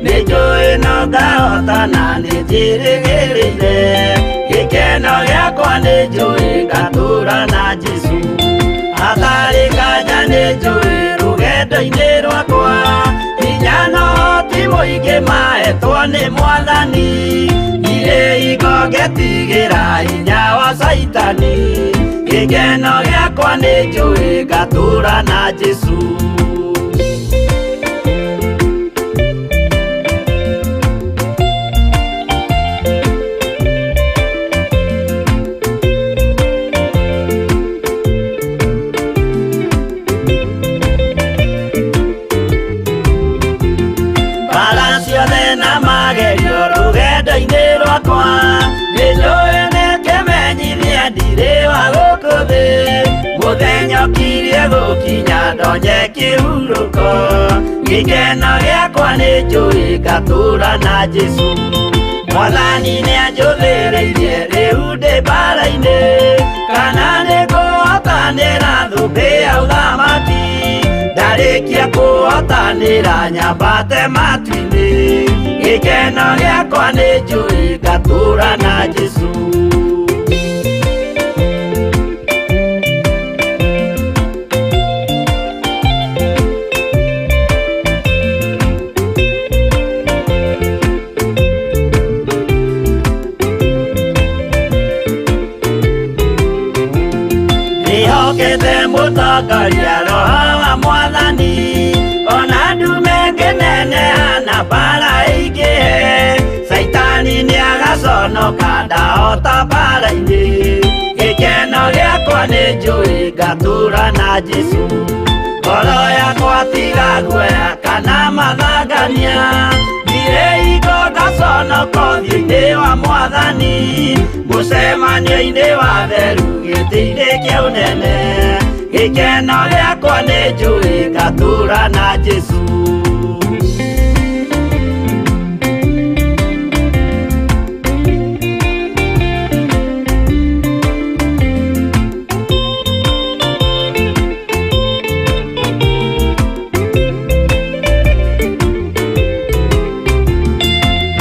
nĩnjũĩ no ngahotana nĩnjĩrĩgĩrĩire, gĩkeno gĩakwa nĩnjũĩ ngatũũra na Jesũ, hatarĩ kanya nĩnjũĩ rũgendo-inĩ rwakwa, hinya no ti mũingĩ mahetwo nĩ Mwathani, irĩ hingo ngetigĩra hinya wa Saitani, gĩkeno gĩakwa nĩnjũĩ ngatũũra na Jesũ. Mbara ciothe na magerio rũgendo-inĩ rwakwa, nĩnjũĩ nĩkĩmenyithia ndirĩ wa gũkũ thĩ, mũthenya ũkirie gũkinya ndonye kĩhurũko, gĩkeno gĩakwa nĩnjũĩ ngatũũra na Jesũ. Mwathani nĩanjũthĩrĩirie rĩu ndĩ mbara-inĩ, kana nĩngũhotanĩra thũmbĩ ya ũthamaki, ndarĩkia kũhotanĩra nyambate matu-inĩ, gĩkeno gĩakwa nĩnjũĩ ngatũũra na Jesũ. Nĩhokete mũtongoria Roho wa Mwathani, ona ndume ngĩneneha na mbara ĩingĩhe, Saitani nĩagaconoka ndahota mbara-inĩ, gĩkeno gĩakwa nĩnjũĩ ngatũũra na Jesũ. Ngoro yakwa tiga guoya kana mathangania, ndirĩ hingo ngaconoka ũkothi-inĩ wa Mwathani, mũcemanio-inĩ wa theru gĩtĩ-inĩ kĩa ũnene. Gĩkeno gĩakwa nĩ njũĩ ngatũũra na Jesũ.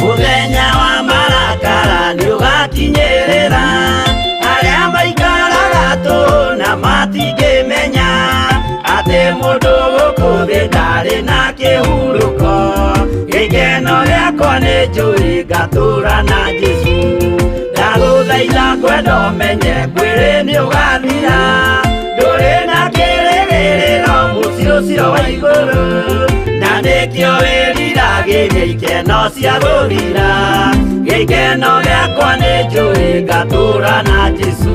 Mũthenya wa marakara nĩũgakinyĩrĩra, arĩa maikaraga tũhũ na matingĩmenya atĩ mũndũ gũkũ thĩ ndarĩ na kĩhurũko. Gĩkeno gĩakwa nĩ njũĩ ngatũũra na Jesũ. Ndagũthaitha ngwenda ũmenye mwĩrĩ nĩũgathira, ndũrĩ na kĩrĩgĩrĩro mũciĩ ũcio wa igũrũ, na nĩkĩo wĩriragĩria ikeno cia gũthira. Gĩkeno gĩakwa nĩ njũĩ ngatũũra na Jesũ.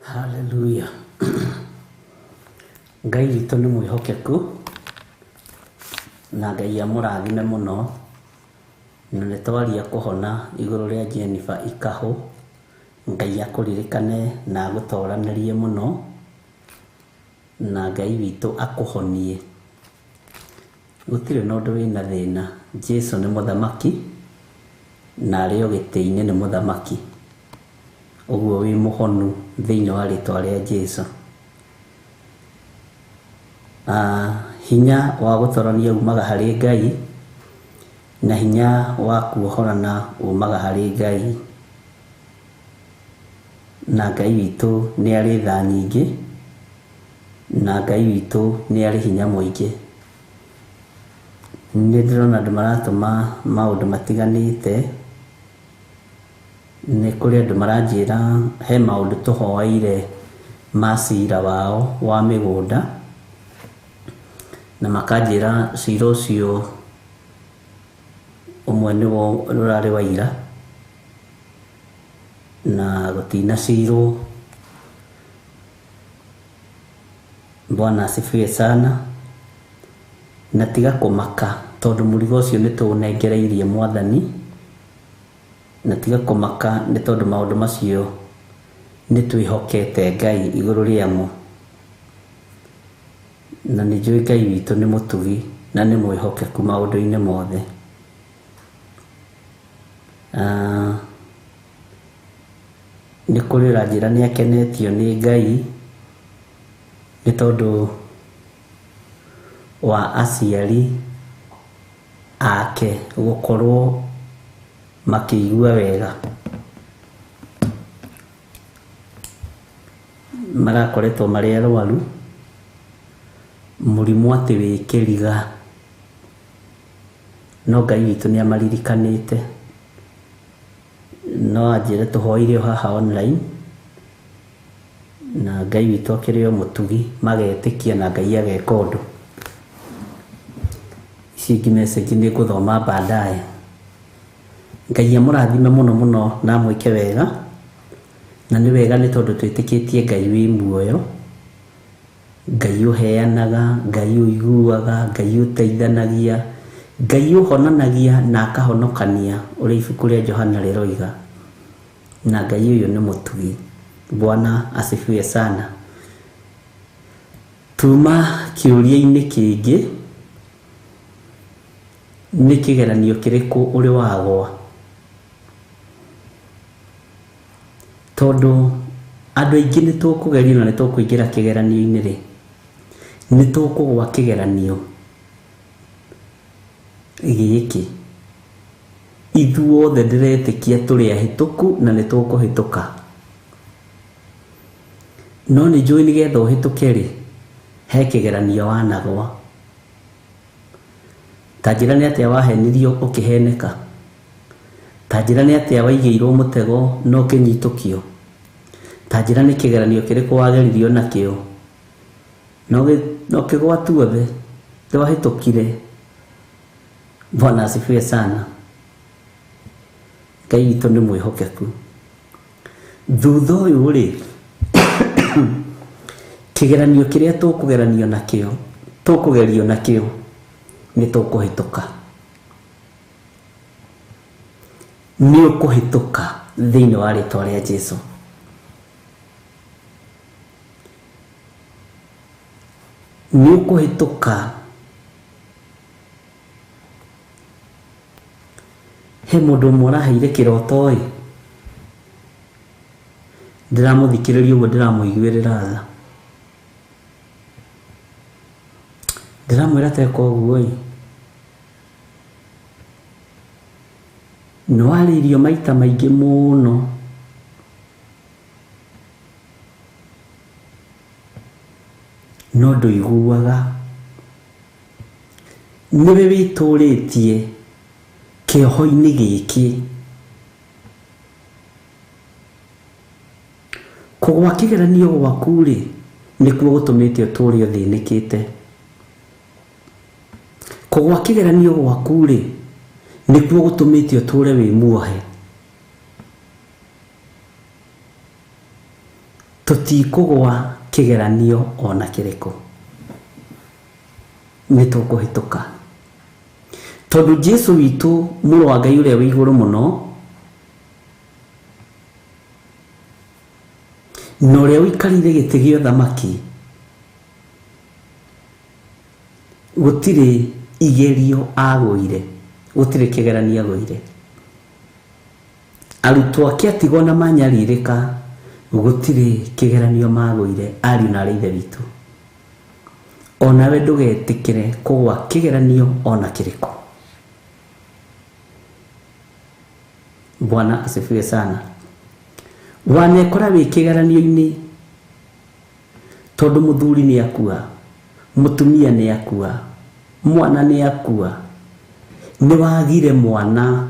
Haleluya. Ngai witũ nĩ mwĩhokeku na Ngai amũrathime mũno, na nĩ twaria kũhona igũrũ rĩa Jennifer Ikahũ. Ngai akũririkane na agũtoranĩrie mũno, na Ngai witũ akũhonie. Gũtirĩ na ũndũ wĩna thĩna. Jesũ nĩ mũthamaki na arĩ o gĩtĩ-inĩ nĩ mũthamaki. Ũguo wĩ mũhonu thĩinĩ wa rĩtwa rĩa Jesũ. Hinya wa gũtorania umaga harĩ Ngai, na hinya wa kuohorana umaga harĩ Ngai. Na Ngai witũ nĩ arĩ tha nyingĩ, na Ngai witũ nĩ arĩ hinya mũingĩ. Nĩ ndĩrona andũ maratũma maũndũ matiganĩte. Nĩ kũrĩ andũ maranjĩra he maũndũ tũhoeire ma cira wao wa mĩgũnda, na makanjĩra cira ũcio ũmwe nĩwo ũrarĩ wa ira, na gũtina cirwo. Bwana asifiwe sana. Na tiga kũmaka tondũ mũrigo ũcio nĩ tũũnengereirie Mwathani, na tiga kũmaka nĩ tondũ maũndũ macio nĩ twĩhokete Ngai igũrũ rĩamo, na nĩ njũĩ Ngai witũ nĩ mũtugi na nĩ mwĩhokeku maũndũ-inĩ mothe. Nĩ kũrĩ ũranjĩra nĩ akenetio nĩ Ngai nĩ tondũ wa aciari ake gũkorwo makĩigua wega. Marakoretwo marĩ arwaru mũrimũ atĩ wĩ kĩriga, no Ngai witũ nĩ amaririkanĩte. No anjĩre tũhoire haha online, na Ngai witũ akĩrĩ o mũtugi, magetĩkia na Ngai ageka ũndũ. Ici ingĩ message nĩ ngũthoma baadaye. Ngai amũrathime mũno mũno na amwĩke wega, na nĩ wega nĩ tondũ twĩtĩkĩtie Ngai wĩ muoyo, Ngai ũheanaga, Ngai ũiguaga, Ngai ũteithanagia, Ngai ũhonanagia na akahonokania, ũrĩa ibuku rĩa Johana rĩroiga. Na Ngai ũyũ nĩ mũtugi. Bwana asifiwe sana. Tuma kĩũria-inĩ kĩngĩ, nĩ kĩgeranio kĩrĩkũ ũrĩ wagwa? Tondũ andũ aingĩ nĩ tũkũgerio na nĩ tũkũingĩra kĩgeranio-inĩ rĩ, nĩ tũkũgwa kĩgeranio gĩkĩ. Ithuothe ndĩretĩkia tũrĩ ahĩtũku na nĩ tũkũhĩtũka. No nĩ njũĩ nĩgetha ũhĩtũke rĩ, he kĩgeranio wanagwa. Ta njĩra nĩ atĩa wahenirio ũkĩheneka? Ta njĩra nĩ atĩa waigĩirwo mũtego no ũkĩnyitũkio? Tajira nĩ kĩgeranio kĩrĩkũ wageririo nakĩo no kĩgwatu othe ndwahĩtũkire. Bwana asifiwe sana. Ngai witũ nĩ mwĩhokeku. Thutha ũyũ rĩ kĩgeranio kĩrĩa tũkũgeranio nakĩo nĩ tũkũhĩtũka. Nĩ ũkũhĩtũka thĩinĩ wa rĩĩtwa rĩa Jesũ. Nĩ ũkũhĩtũka. He mũndũ ũmwe ũraheire kĩroto ndĩramũthikĩrĩria ũguo ndĩramũiguĩrĩra tha. Ndĩramwĩra teka ũguo nĩ warĩirio maita maingĩ mũno no ndũiguaga. Nĩwe wĩtũrĩtie kĩoho-inĩ gĩkĩ. Kũgwa kĩgeranio gwaku rĩ nĩkuo gũtũmĩte ũtũũre ũthĩnĩkĩte. Kũgwa kĩgeranio gwaku rĩ nĩkuo gũtũmĩte ũtũũre wĩ muohe. Tũtikũgwa kĩgeranio ona kĩrĩkũ, nĩ tũkũhĩtũka. Tondũ Jesũ witũ mũrũ wa Ngai ũrĩa wĩ igũrũ mũno na ũrĩa ũikarĩire gĩtĩ gĩa ũthamaki, gũtirĩ igerio agũire, gũtirĩ kĩgeranio agũire. Arutwo ake atigwo na manyarirĩka, gũtirĩ kĩgeranio magũire. Ariũ na aarĩ a Ithe witũ, onawe ndũgetĩkĩre kũgwa kĩgeranio ona kĩrĩkũ. Bwana asifiwe sana. Wanekora wĩ kĩgeranio-inĩ tondũ mũthuri nĩ akua, mũtumia nĩ akua, mwana nĩ akua, nĩ wagire mwana,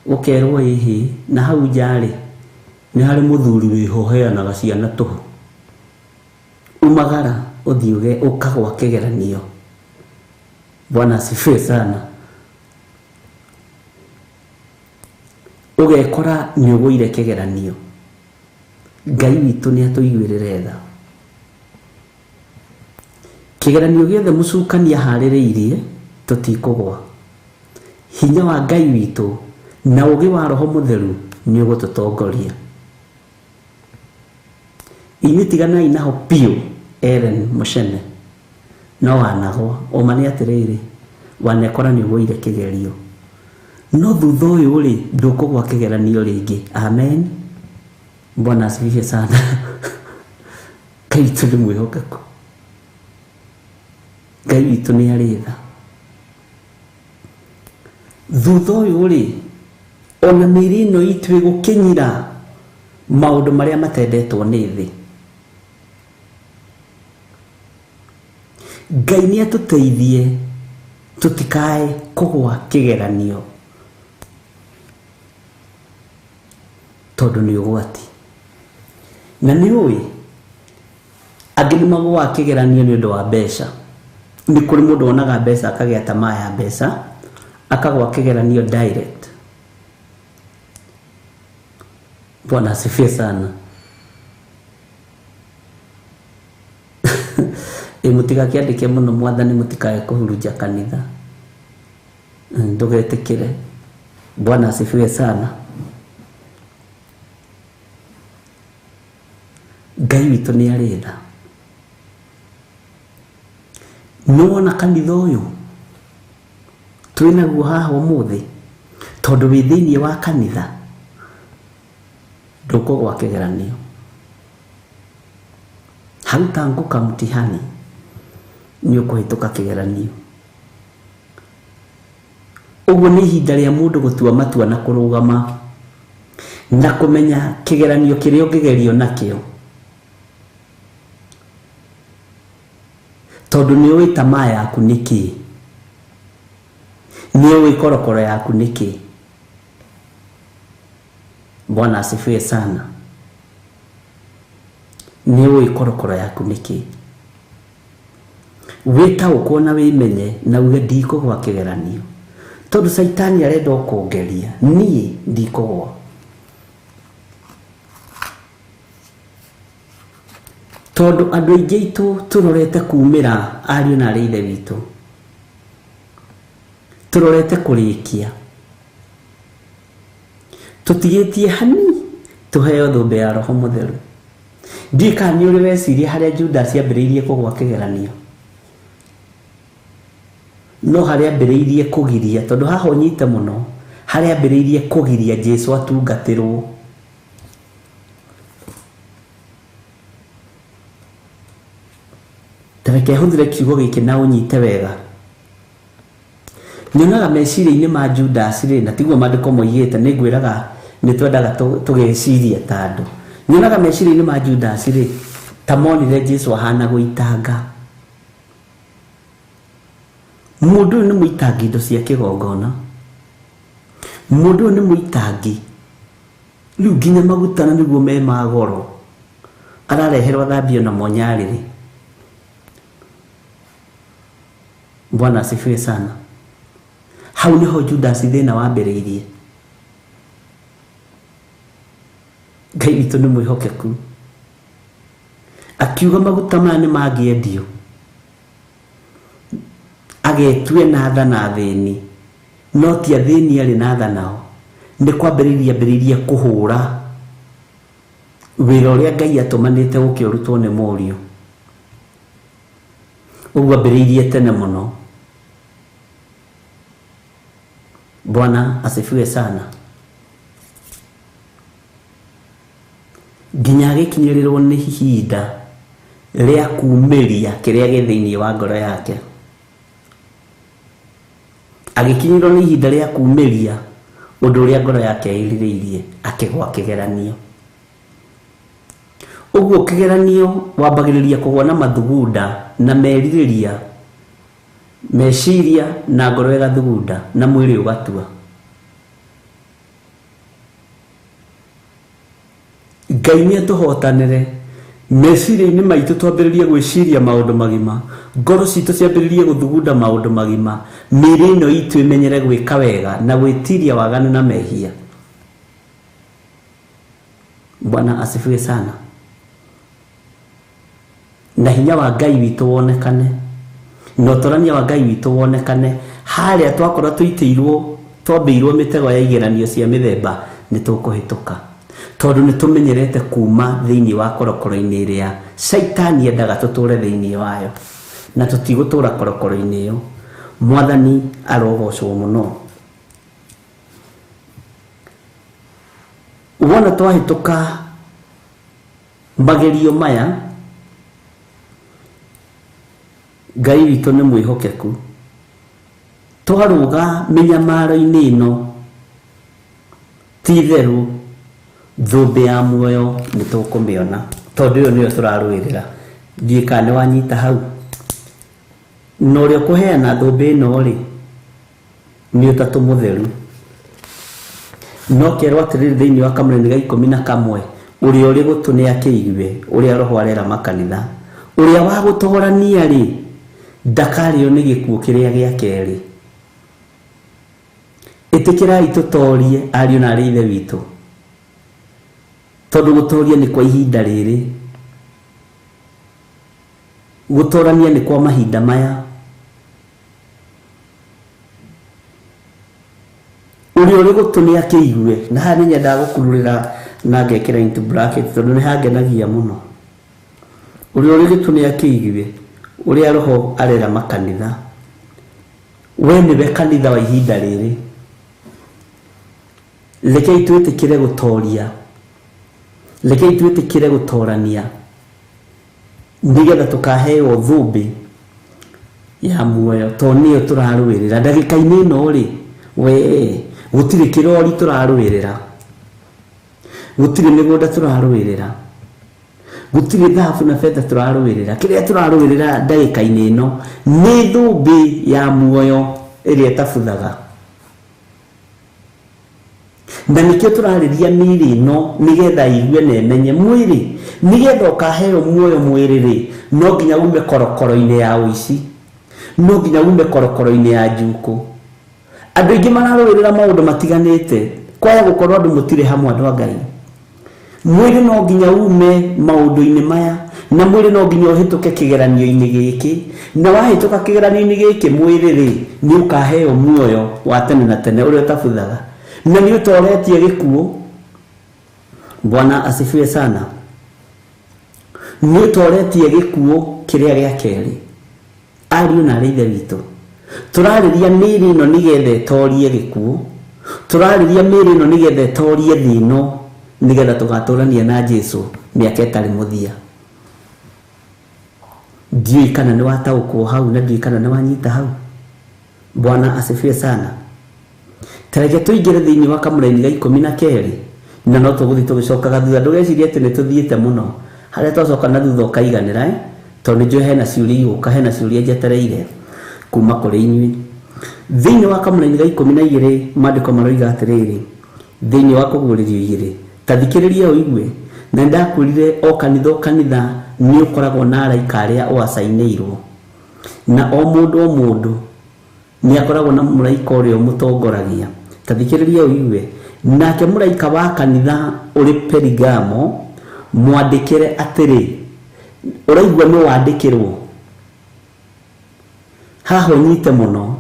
ũkerwo ĩhĩ na hau njarĩ nĩ harĩ mũthuri wĩhoheanaga ciana tũhũ. Umagara ũthiĩ ũkagwa kĩgeranio. Bwana asifiwe sana. Ũgekora nĩ ũgũire kĩgeranio. Ngai witũ nĩ atũiguĩrĩre tha. Kĩgeranio gĩothe mũcukania harĩrĩirie tũtikũgwa. Hinya wa Ngai witũ na ũgĩ wa Roho Mũtheru nĩ ũgũtũtongoria. Inyuĩ tiganai naho piũ Ellen Mũcene no wanagwa. Ũma nĩ atĩrĩrĩ, wanekora nĩ ũgũire kĩgerio no thutha ũyũ rĩ ndũkũgwa kĩgeranio rĩngĩ. Amen. Bwana asifiwe sana. Ngai witũ nĩ mwĩhokeku. Ngai witũ nĩ arĩ tha. Thutha ũyũ rĩ ona mĩĩrĩ ĩno itũ ĩgũkinyira maũndũ marĩa matendetwo nĩ thĩ. Ngai nĩ atũteithie tũtikae kũgwa kĩgeranio tondũ nĩ ũgwati. Na nĩ ũĩ angĩ nĩ magũaga kĩgeranio nĩ ũndũ wa mbeca. Nĩ kũrĩ mũndũ wonaga mbeca akagĩa tamaa ya mbeca akagwa kĩgeranio direct. Bwana asifiwe sana. Mũtigakĩandĩke mũno Mwathani mũtikae kũhuruja kanitha. Ndũgetĩkĩre. Bwana asifiwe sana. Ngai witũ nĩ arĩ tha. Nĩwona kanitha ũyũ twĩnaguo haha ũmũthĩ tondũ wĩ thĩinĩ wa kanitha ndũkũgwa kĩgeranio. Hautangũka mtihani nĩ ũkũhĩtũka kĩgeranio. Ũguo nĩ ihinda rĩa mũndũ gũtua matua na kũrũgama na kũmenya kĩgeranio kĩrĩa ũngĩgerio nakĩo. Tondũ nĩ ũĩ tamaa yaku nĩkĩ, nĩ ũĩ korokoro yaku nĩkĩ. Bwana asifiwe sana. nĩ ũĩ korokoro yaku nĩkĩ. Wĩtaũkwo na wĩmenye na uge ndikũgwa kĩgeranio, tondũ Saitani arenda kũngeria, niĩ ndikũgwa. Tondũ andũ aingĩ aitũ tũrorete kumĩra ariũ na arĩ ithe witũ, tũrorete kũrĩkia, tũtigĩtie hani tũheo thũmbĩ ya Roho Mũtheru. Ndika nĩ ũrĩ weciria harĩa Judas ambĩrĩirie kũgwa kĩgeranio, no harĩa ambĩrĩirie kũgiria, tondũ haha ũnyite mũno, harĩa ambĩrĩirie kũgiria Jesũ atungatĩrwo. Tareke hũthĩre kiugo gĩkĩ na ũnyite wega. Nyonaga meciria-inĩ ma Judas rĩ, na tiguo maandĩko moigĩte, nĩ ngwĩraga nĩ twendaga tũgeciria ta andũ. Nyonaga meciria-inĩ ma Judas rĩ, ta monire Jesũ ahana gũitanga. Mũndũ ũyũ nĩ mũitangi indo cia kĩgongona, mũndũ ũyũ nĩ mũitangi, rĩu nginya maguta na nĩguo me ma goro arareherwo thambio na monyarĩrĩ. Bwana asifiwe sana. Hau niho Judas thĩna wambĩrĩirie. Ngai witũ nĩ mwĩhokeku, akiuga maguta maya nĩ mangĩendio, agetue na tha na thĩni, no ti athĩni arĩ na tha nao, nĩ kwambĩrĩria kũhũra wĩra ũrĩa Ngai atũmanĩte gũkĩrutwo nĩ Mũriũ. Ũguo ambĩrĩirie tene mũno. Bwana asifiwe sana. Nginya agĩkinyĩrĩrwo nĩ ihinda rĩa kumĩria kĩrĩa gĩ thĩinĩ wa ngoro yake. Agĩkinyĩrwo nĩ ihinda rĩa kumĩria ũndũ ũrĩa ngoro yake ĩrirĩirie, akĩgwa kĩgeranio. Ũguo kĩgeranio wambagĩrĩria kũgwa na mathugunda na merirĩria, meciria na ngoro ĩgathugunda na mwĩrĩ ũgatua. Ngai nĩ atũhotanĩre, meciria-inĩ maitũ twambĩrĩrie gwĩciria maũndũ magima, ngoro citũ ciambĩrĩrie gũthugunda maũndũ magima, mĩĩrĩ ĩno itũ ĩmenyere gwĩka wega na gwĩtiria waganu na mehia. Bwana asifiwe sana. Na hinya wa Ngai witũ wonekane, na ũtũrania wa Ngai witũ wonekane, harĩa twakorwo twambĩirwo mĩtego ya igeranio cia mĩthemba nĩ tũkũhĩtũka, tondũ nĩ tũmenyerete kuma thĩinĩ wa korokoro-inĩ ĩrĩa Saitani endaga tũtũre thĩinĩ wayo, na tũtigũtũra korokoro-inĩ ĩyo. Mwathani arogocwo mũno. Wona twahĩtũka magerio maya, Ngai witũ nĩ mwĩhokeku. Twarũga mĩnyamaro-inĩ ĩno, ti therũ thũmbĩ ya muoyo nĩ tũkũmĩona, tondũ ũyũ nĩyo tũrarũĩrĩra. Ndiĩ kana nĩ wanyita hau. Na ũrĩa ũkũheana thũmbĩ ĩno rĩ, nĩ ũtatũ mũtheru. No kerwo atĩrĩrĩ thĩinĩ wa Kamũrani ga 11, ũrĩa ũrĩ gũtũ nĩ akĩigue ũrĩa Roho arera makanitha. Ũrĩa wa gũtũgũrania rĩ, ndakarĩo nĩ gĩkuũ kĩrĩa gĩa kerĩ. Ĩtĩkĩrai tũtorie ariũ na arĩ ithe witũ, tondũ gũtoria nĩ kwa ihinda rĩrĩ, gũtorania nĩ kwa mahinda maya. Ũrĩa ũrĩ gũtũ nĩ akĩigue, na haha nĩ nyendaga gũkururĩra na ngekĩra into bracket tondũ nĩ hangenagia mũno. Ũrĩa ũrĩ gũtũ nĩ akĩigue ũrĩa Roho arera makanitha. We nĩwe kanitha wa ihinda rĩrĩ. Rekei twĩtĩkĩre gũtoria, rekei twĩtĩkĩre gũtorania, nĩgetha tũkaheo thũmbĩ ya muoyo, tondũ nĩyo tũrarũĩrĩra. Ndagĩka-inĩ ĩno rĩ, we gũtirĩ kĩrori tũrarũĩrĩra, gũtirĩ mĩgũnda tũrarũĩrĩra, gũtirĩ thahabu na betha tũrarũĩrĩra. Kĩrĩa tũrarũĩrĩra ndagĩka-inĩ ĩno nĩ thũmbĩ ya muoyo ĩrĩa ĩtabuthaga. Na nĩkĩo tũrarĩria mĩĩrĩ ĩno nĩgetha igue na ĩmenye. Mwĩrĩ nigetha ukaheo muoyo mwiriri no nginya ume korokoro-ini ya uici, no nginya ume korokoro-ini ya njuku. Andu ingi mararurira maundu matiganite kwaya gukorwo andu mutire hamwe andu a Ngai. Mwiri no nginya ume maundu-ini maya, na mwiri no nginya uhituke kigeranio-ini giki, na wahituka kigeranio-ini giki mwiriri ni ukaheo muoyo wa tene na tene uria utabuthaga, na ni utoretie gikuo. Bwana asifiwe sana. Ni utoretie gikuo kiria gia keri. Ariu na arithe witu, turariria miri ino nigetha itorie gikuo, turariria miri ino nigetha itorie thino, nigetha tugaturania na Jesu miaka itari muthia. Ndiui kana ni wataukwo hau, na ndiui kana ni wanyita hau. Bwana asifiwe sana. Tareke tuingire thiini wa kamuraini ga 12 na no tuguthi tugicokaga thutha. Ndugecirie ati ni tuthiite muno haria twacoka na thutha ukaiganira tondu njue hena ciuria iuka, hena ciuria njetereire kuma kuri inyui. Thiini wa kamuraini ga 12 maandiko maroiga atiriri, thiini wa kuguririo 2 tathikiriria uigue, na ndakurire o kanitha ni ukoragwo na araika aria wacainirwo, na o mundu ni akoragwo na muraika uria umutongoragia. Tathikiriria uigue, nake muraika wa kanitha uri Perigamo mwandikire atiri. Uraigua no wandikirwo haho nyite muno.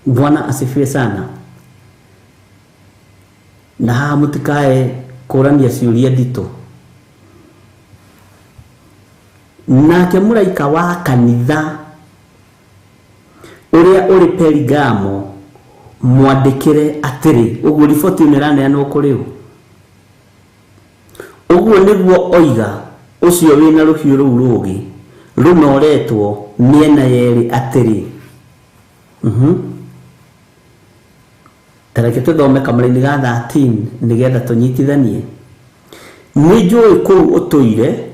Bwana asifiwe sana. Na haha mutikae kurania ciuria ndito. Nake muraika wa kanitha uria uri Perigamo mwandikire atiri. Uguo riboti niraneanwo kuri u. Uguo niguo oiga ucio wina ruhiu ruu rugi runoretwo miena yeri atiri. Tareke tuthome kamuraini ga 13 nigetha tunyitithanie. Ni njui kuu utuire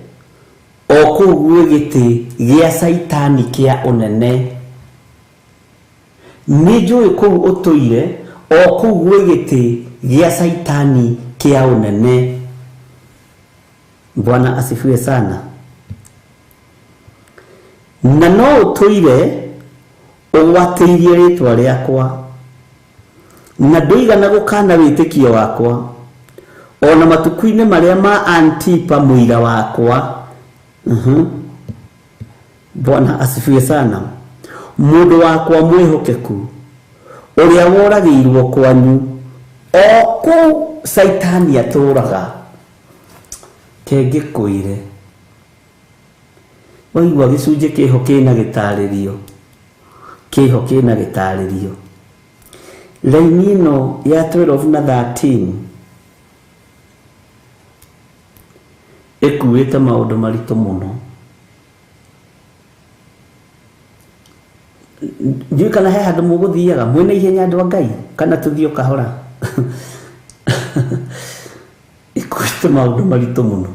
o kuu gwi giti gia saitani kia unene. Ni njui kuu utuire o kuu gwi giti gia saitani kia unene. Bwana asifiwe sana. Na no utuire ugwatirie ritwa riakwa, na nduigana gukana witikio wakwa, ona matuku-ini maria ma Antipa muira wakwa. Bwana asifiwe sana. Mundu wakwa mwihokeku uria woragirwo kwanyu o ku saitani aturaga kenge kuire. Waigua gicunje kiho kina gitaririo, kiho kina gitaririo. Laini ino ya 12 na 13 ekuite maundu marito muno. Njui kana he handu muguthiaga mwina ihenya andu a Ngai, kana tuthio kahora? Ekuite maundu marito muno.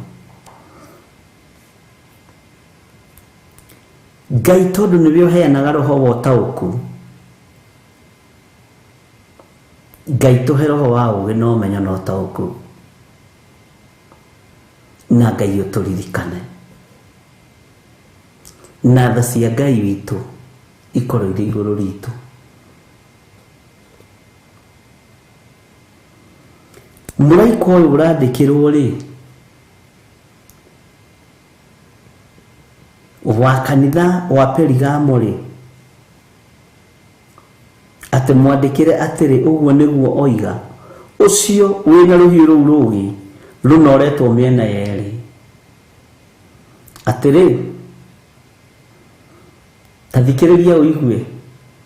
Ngai tondu niwe uheanaga roho wa utauku, Ngai tuhe roho wa ugi na umenyo na utauku, na Ngai uturirikane, na tha cia Ngai witu ikorwo iri iguru ritu. Muraika uyu urandikirwo ri wa kanitha wa Perigamo ri ati mwandikire atiri. Uguo niguo oiga ucio wina ruhiu ruu rugi runoretwo miena yeri atiri. Tathikiriria uigue,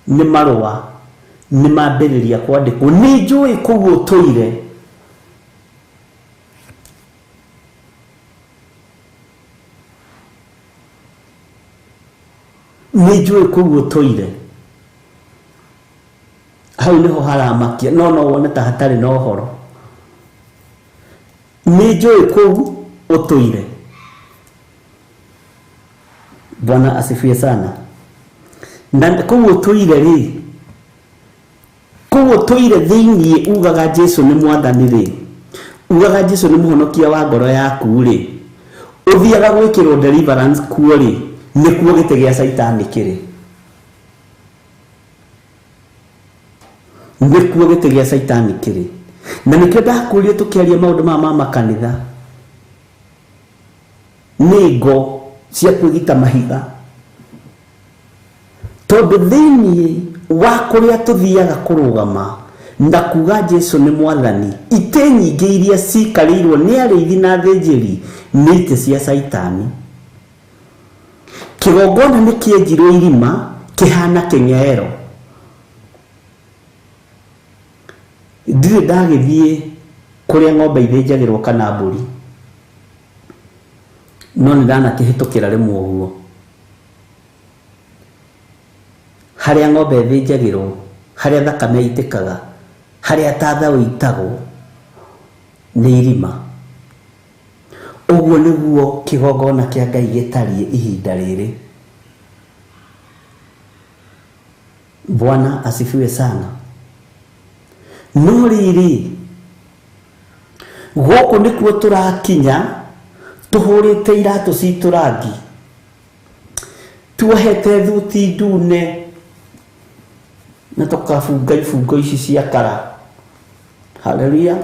ni marua ni mambiriria kwandikwo. Ni njui kuu utuire ni njui kuu utuire. Hau niho haramakia, no wone ta hatari na uhoro. Ni njui kuu utuire. Bwana asifiwe sana. Na kuu utuire ri, kuu utuire thiini ugaga Jesu ni mwathani ri, ugaga Jesu nĩ mũhonokia wa ngoro yaku rĩ, ũthiaga gwĩkĩrwo deliverance kuo rĩ, nĩkuo gĩtĩ gĩa Saitani kĩrĩ. Nĩkuo gĩtĩ gĩa Saitani kĩrĩ. Na nĩkĩo ndakũria tũkĩaria maũndũ ma makanitha. Nĩ ngo cia kwĩgita mahiga. Tondũ thĩinĩ wa kũrĩa tũthiaga kũrũgama na kuga Jesu nĩ mwathani, itĩ nyingĩ iria cikarĩirwo nĩ arĩithi na athĩnjĩri nĩ itĩ cia Saitani. Kĩgongona nĩ kĩenjirwo irima kĩhana kĩng'ero. Ndirĩ ndagĩthiĩ kũrĩa ng'ombe ithĩnjagĩrwo kana mbũri, no nĩ ndanakĩhĩtũkĩra rĩmwe ũguo. Harĩa ng'ombe ithĩnjagĩrwo, harĩa thakame itĩkaga, harĩa tathaũ itagwo nĩ irima. Ũguo nĩguo kĩgongona kĩa Ngai gĩtariĩ ihinda rĩrĩ. Bwana asifiwe sana. No rĩrĩ, gũkũ nĩkuo tũrakinya tũhũrĩte iratũ citũ rangi, tuohete thuti ndune na tũkabunga ibungo ici cia kara. Haleluya.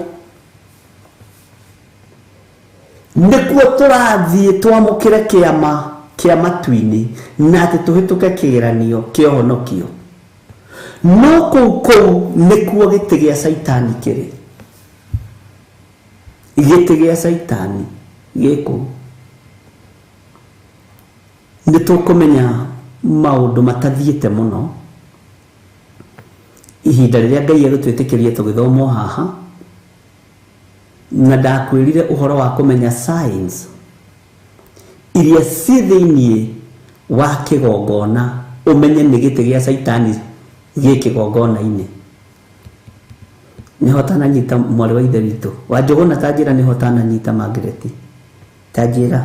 Nĩkuo tũrathiĩ twamũkĩre kĩama kĩa matu-inĩ na atĩ tũhĩtũke kĩgeranio kĩa ũhonokio. No kũu nĩkuo gĩtĩ gĩa Saitani kĩrĩ. Gĩtĩ gĩa Saitani gĩkũ. Nĩtũkũmenya maũndũ matathiĩte mũno ihinda rĩrĩa Ngai agũtwĩtĩkĩria tũgĩthoma haha, na ndakwĩrire ũhoro wa kũmenya signs iria ciĩ thĩinĩ wa kĩgongona, ũmenye nĩ gĩtĩ gĩa Saitani gĩ kĩgongona-inĩ. Nĩho tananyita mwarĩ wa ithe witũ wa Njũgũna, tanjĩra nĩho tananyita Margaret, tanjĩra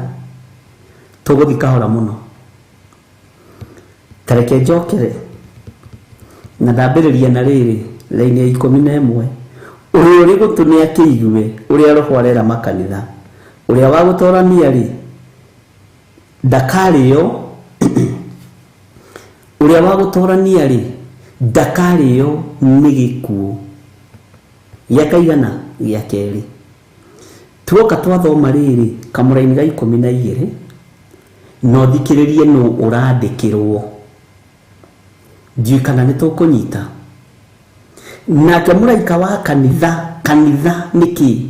tũgũthiĩ kahora mũno. Tareke njokere na ndambĩrĩria na rĩrĩ raini ya 11, ũrĩa ũrĩ gũtũnĩa kĩigue, ũrĩa roho arera makanitha, ũrĩa wa gũtorania rĩ ndakarĩo, ũrĩa wa gũtorania rĩ ndakarĩo nĩ gĩkuũ. Gĩa kaigana? Gĩa kerĩ. Tuoka twathoma rĩrĩ kamũraini ga 12, no thikĩrĩrie nũ ũrandĩkĩrwo. Ndiũĩ kana nĩ tũkũnyita. Nake mũraika wa kanitha nĩkĩ?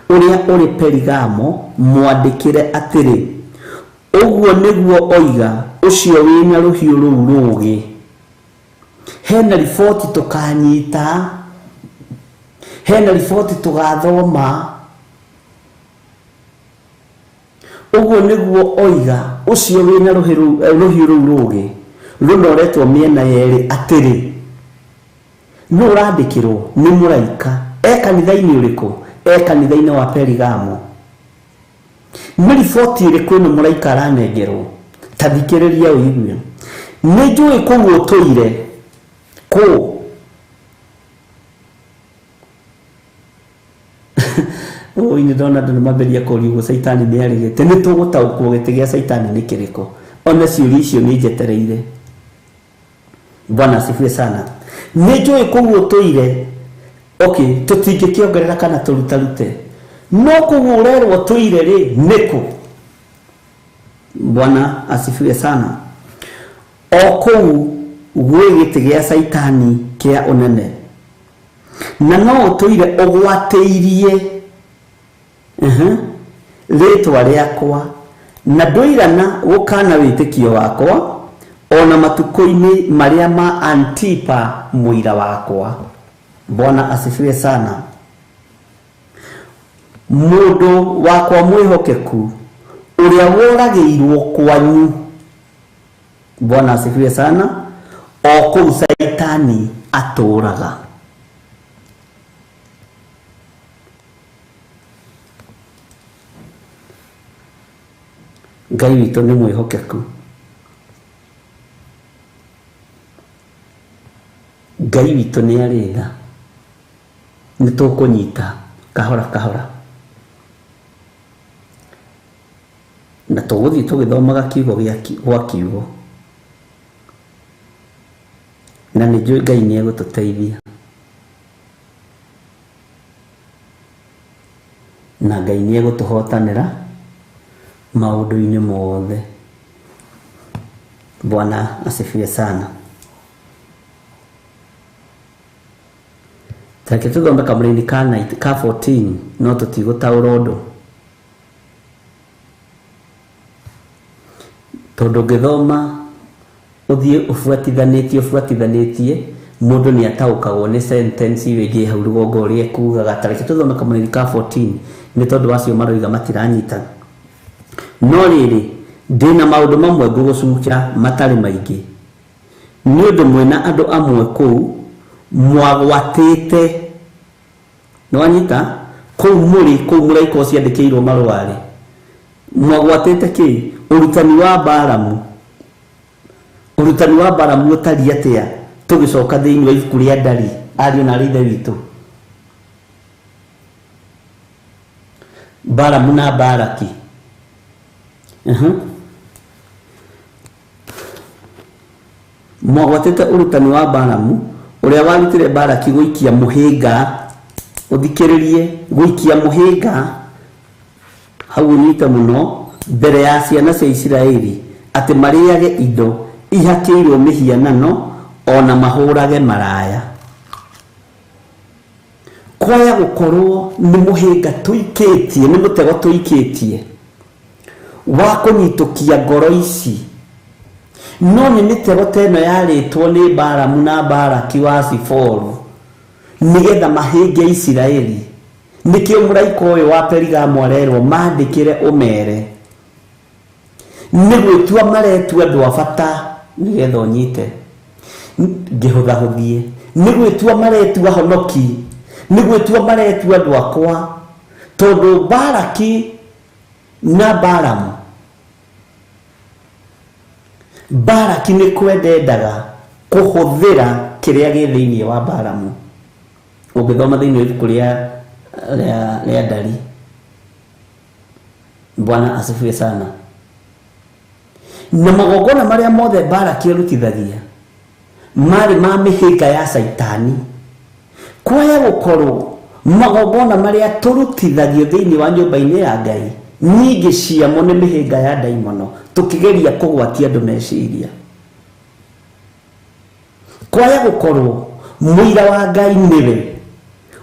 Ũrĩa ũrĩ Perigamo mwandĩkĩre atĩrĩ, ũguo nĩguo oiga ũcio wĩna rũhiũ rũu rũũgĩ. Hena riboti tũkanyita, hena riboti tũgathoma. Ũguo nĩguo oiga ũcio wĩna rũhiũ rũu rũũgĩ rũnoretwo mĩena yerĩ atĩrĩ. Nũ ũrandĩkĩrwo? Nĩ mũraika. Kanitha-inĩ ũrĩkũ? Kanitha-inĩ wa Perigamo. Nĩ riboti ĩrĩkũ ĩno mũraika aranengerwo? Ta thikĩrĩria ũigue. Nĩ njũĩ kũu ũtũire. Kũ? Oi, nĩ ndona andũ nĩmambĩrĩria kũũria ũguo Saitani nĩ arĩgĩte. Nĩ tũgũtaũkwo gĩtĩ gĩa Saitani nĩ kĩrĩkũ? Ona ciũria icio nĩ njetereire. Bwana asifiwe sana. Nĩ njũĩ kũu ũtũire. Okay, tũtingĩkĩongerera kana tũrutarute. No kũu ũrerwo ũtũire rĩ nĩkũ? Bwana asifiwe sana. O kũu gwĩ gĩtĩ gĩa Saitani kĩa ũnene. Na no ũtũire ũgwatĩirie rĩtwa rĩakwa, na ndũirana gũkana wĩtĩkio wakwa ona matukũ-inĩ marĩa ma Antipa mũira wakwa. Bwana asifiwe sana. Mũndũ wakwa mwĩhokeku ũrĩa woragĩirwo kwanyu. Bwana asifiwe sana. O kũu Saitani atũraga. Ngai witũ nĩ mwĩhokeku. Ngai witũ nĩ arĩtha. Nĩ tũkũnyita kahora kahora. tuguthi tugithomaga kiugo gwa kiugo na nĩ njũĩ Ngai nĩ egũtũteithia na Ngai nĩ egũtũhotanĩra maũndũ-inĩ mothe. Bwana asifiwe sana. Take tuthome kamũrĩ-inĩ ka 14 no tũtigũtaũra ũndũ tondũ ngĩthoma ũthiĩ ũbuatithanĩtie mũndũ nĩ ataũkagwo nĩ sentence wĩgiĩ hau rũgongo ũrĩa ekugaga. Tareke tuthome kamũrĩ-inĩ ka 14 nĩ tondũ wacio maroiga matiranyita. No rĩrĩ ndĩna maũndũ mamwe ngũgũcukĩra matarĩ maingĩ nĩ ũndũ mwĩna andũ amwe kũu mwagwatĩte. Nĩwanyita kũu mũraika ũcio andĩkĩirwo marũa-rĩ mwagwatĩte kĩ? Ũrutani wa Balamu. Ũrutani wa Balamu ũtariĩ atĩa tũgĩcoka thĩinĩ wa ibuku rĩa ndari ariũ na ithe witũ? Balamu na Balaki. Mwagwatĩte ũrutani wa Balamu ũrĩa warutire Balaki gũikia mũhĩnga. Ũthikĩrĩrie, gũikia mũhĩnga hau nyite mũno mbere ya ciana cia Isiraeli atĩ marĩage indo ihakĩirwo mĩhianano ona mahũrage maraya. Kwaya gũkorwo nĩ mũhĩnga tũikĩtie, nĩ mũtego tũikĩtie wa kũnyitũkia ngoro ici. No nĩ mĩtego teno yarĩtwo nĩ Balamu na Balaki wa Ziforu nĩgetha mahĩnge Isiraeli. Nĩkĩo mũraika ũyũ wa Perigamo arerwo mandĩkĩre ũmere nĩ gwĩtua maretua andũ a bata nĩgetha ũnyite. Ngĩhũthahũthie nĩ gwĩtua maretua honoki, nĩ gwĩtua maretua andũ akwa tondũ Balaki na Balamu. Balaki nĩ kwendendaga kũhũthĩra kĩrĩa gĩ thĩinĩ wa Balamu. Ũngĩthoma thĩinĩ wa ibuku rĩa ndari. Bwana asifiwe sana. Na magongona marĩa mothe Balaki arutithagia marĩ ma mĩhĩnga ya Saitani. Kwaya gũkorwo magongona marĩa tũrutithagio thĩinĩ wa nyũmba-inĩ ya Ngai nyingĩ ciamo nĩ mĩhĩnga ya ndaimono tũkĩgeria kũgwatia andũ meciria. Kwaya gũkorwo mũira wa Ngai nĩwe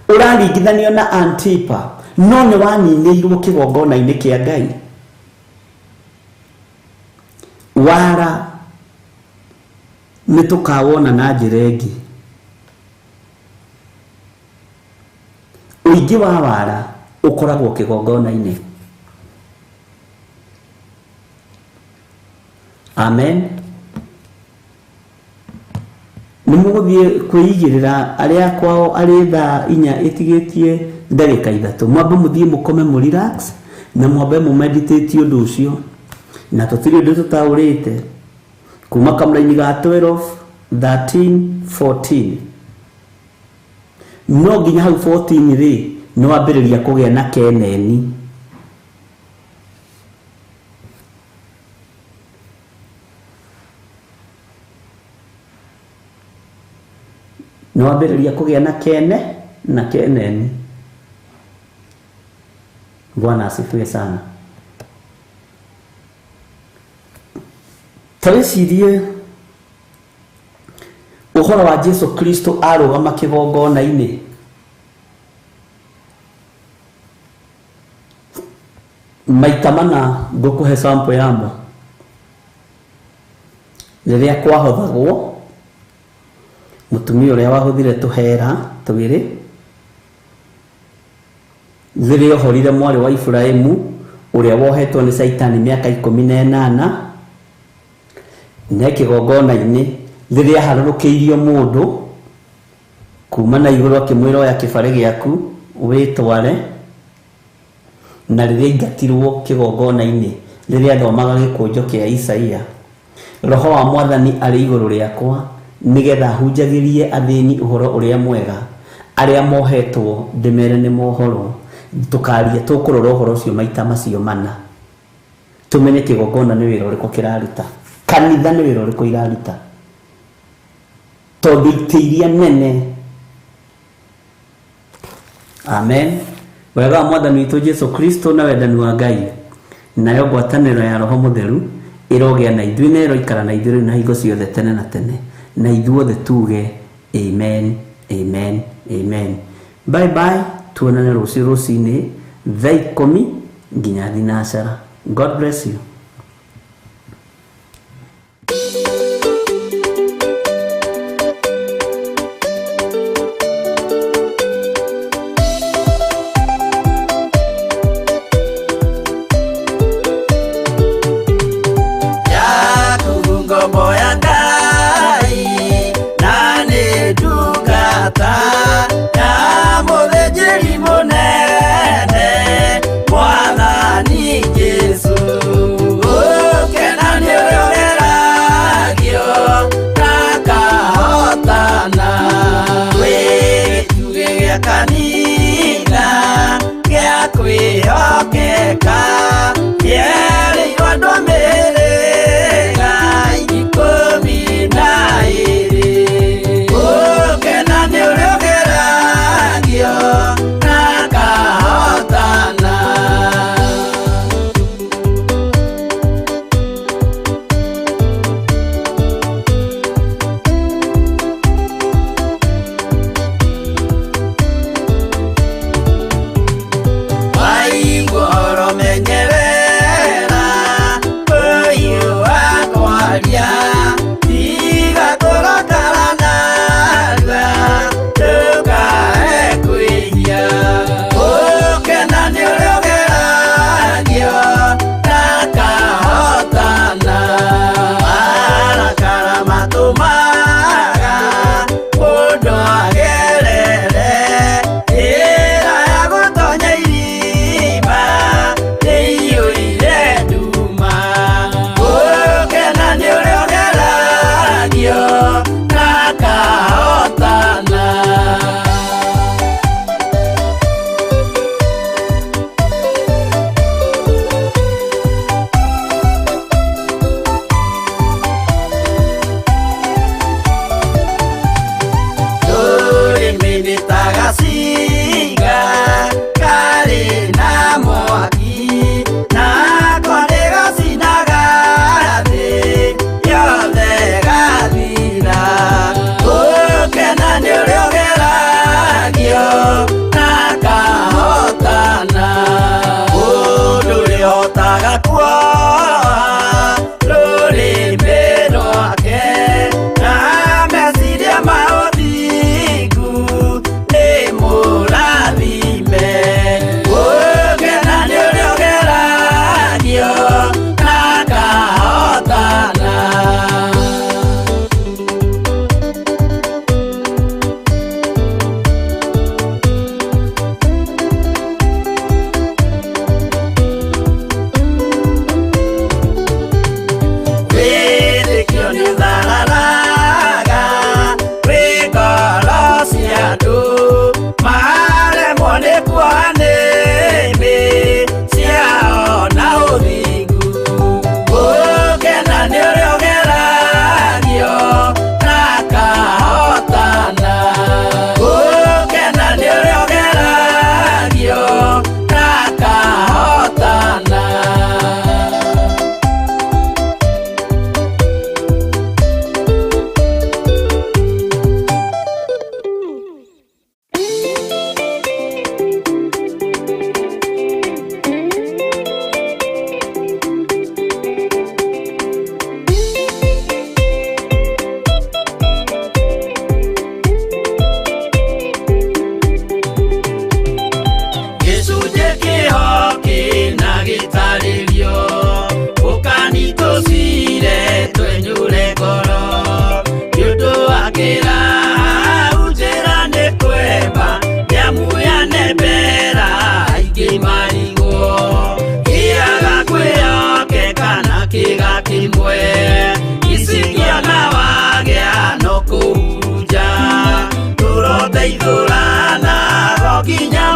ũraringithanio na Antipa no nĩ waninĩirwo kĩgongona-inĩ kĩa Ngai. Wara nĩ tũkawona na njĩra ĩngĩ. Ũingĩ wa wara ũkoragwo kĩgongona-inĩ. Amen. Nĩ mũgũthiĩ kwĩigĩrĩra arĩa kwao arĩ thaa 4 ĩtigĩtie ndagĩka 3 mwambe mũthiĩ mũkome mũrelax na mwambe mũmeditate ũndũ ũcio na tũtirĩ ũndũ tũtaũrĩte kuma kamũra-inĩ ga 12, 13, 14. No nginya hau 14 rĩ nĩ wambĩrĩria kũgĩa na keneni. Nĩ wambĩrĩria kũgĩa na kene na keneni. Bwana asifiwe sana. Tawĩcirie ũhoro wa Jesu Kristo arũgama kĩgongona-inĩ. Maita mana ngũkũhe sample yamo. Rĩrĩa kwahothagwo mũtumia ũrĩa wahũthire tũhera twĩrĩ, rĩrĩa ohorire mwarĩ wa Ibrahimu ũrĩa wohetwo nĩ Saitani mĩaka 18 na kĩgongona-inĩ rĩrĩa harũrũkĩirio mũndũ kuma na igũrũ akĩmwĩra oya kĩbarĩ gĩaku wĩtware, na rĩrĩa aingatirwo kĩgongona-inĩ rĩrĩa athomaga gĩkũnjo kĩa Isaia, Roho wa Mwathani arĩ igũrũ rĩakwa nĩgetha hunjagĩrie athĩni ũhoro ũrĩa mwega, arĩa mohetwo ndĩmere nĩ mohoro. Tũkũrora ũhoro ũcio maita macio mana tumenye kigongona nĩ wĩra ũrĩkũ kĩraruta, kanitha nĩ wĩra ũrĩkũ iraruta, tondũ itĩ iria nene. Amen. Wega wa Mwathani witũ Jesu Kristo na wendani wa Ngai nayo ngwatanĩro ya Roho Mũtheru ĩrogĩa na ithuĩ na ĩroikara na ithuĩ na hingo ciothe tene na tene, na ithuothe tuge amen, amen, amen. Bye bye, tuonane rũciũ-inĩ thaa 10 nginya thinacara. God bless you.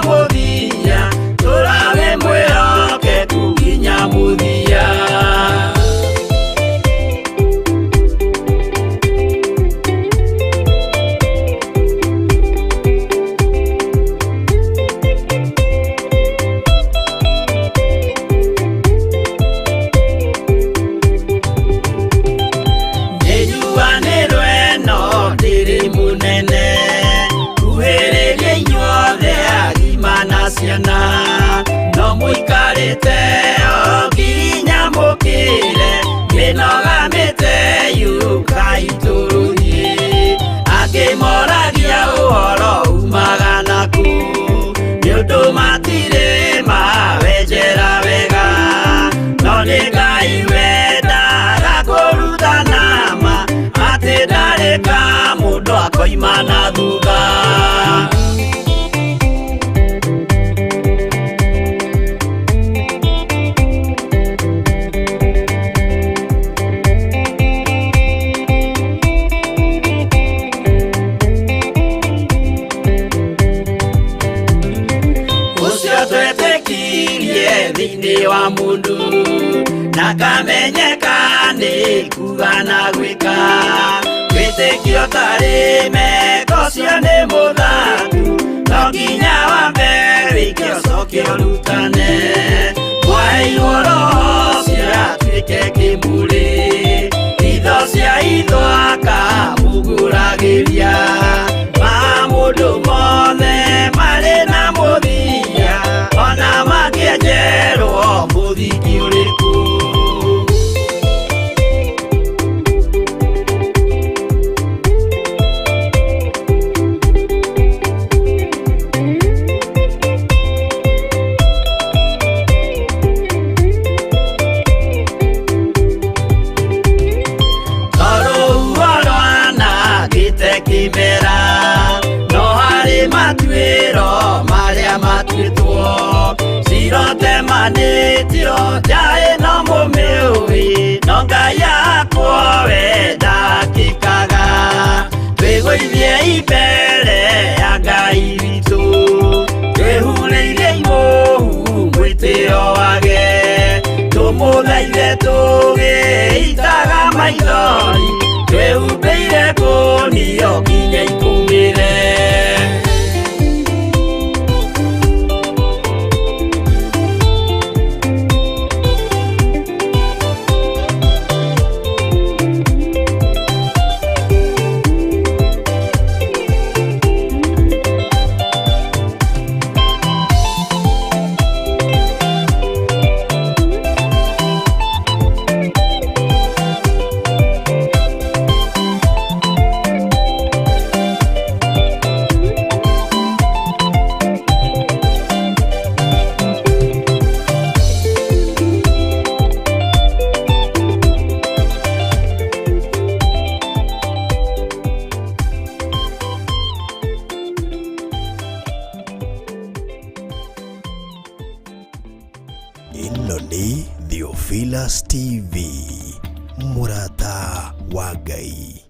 Muthia, turawe mweroke kunginya muthia. ciana no muikarite o nginya mukire minogamite yuka ituri akimoragia uhoro umaga naku niundu matire mawenjera wega no ni Ngai wendaga kuruta nama ati ndareka mundu akoima na thutha. Thini wa mundu nakamenyeka ni kuga na gwika witikio tari meko cio ni muthaku no nginya wambe wikio cokio rutane wairwo roho ciatuike kimuri itho cia ithwaka muguragiria ma mundu mothe mari na muthia ona makienjerwo muthiki uriku. Kimera no hari matuiro maria matuitwo sirote manitio jae no mumiui no Ngai akwa wenda kikaga twigwithie ibere ya Ngai witu twehureirie imuhu mwitio wage tumuthaithe tugiitaga maithori twehumbeire kunio nginya ikumire. Ino ni Theophilus TV, Murata wa Ngai.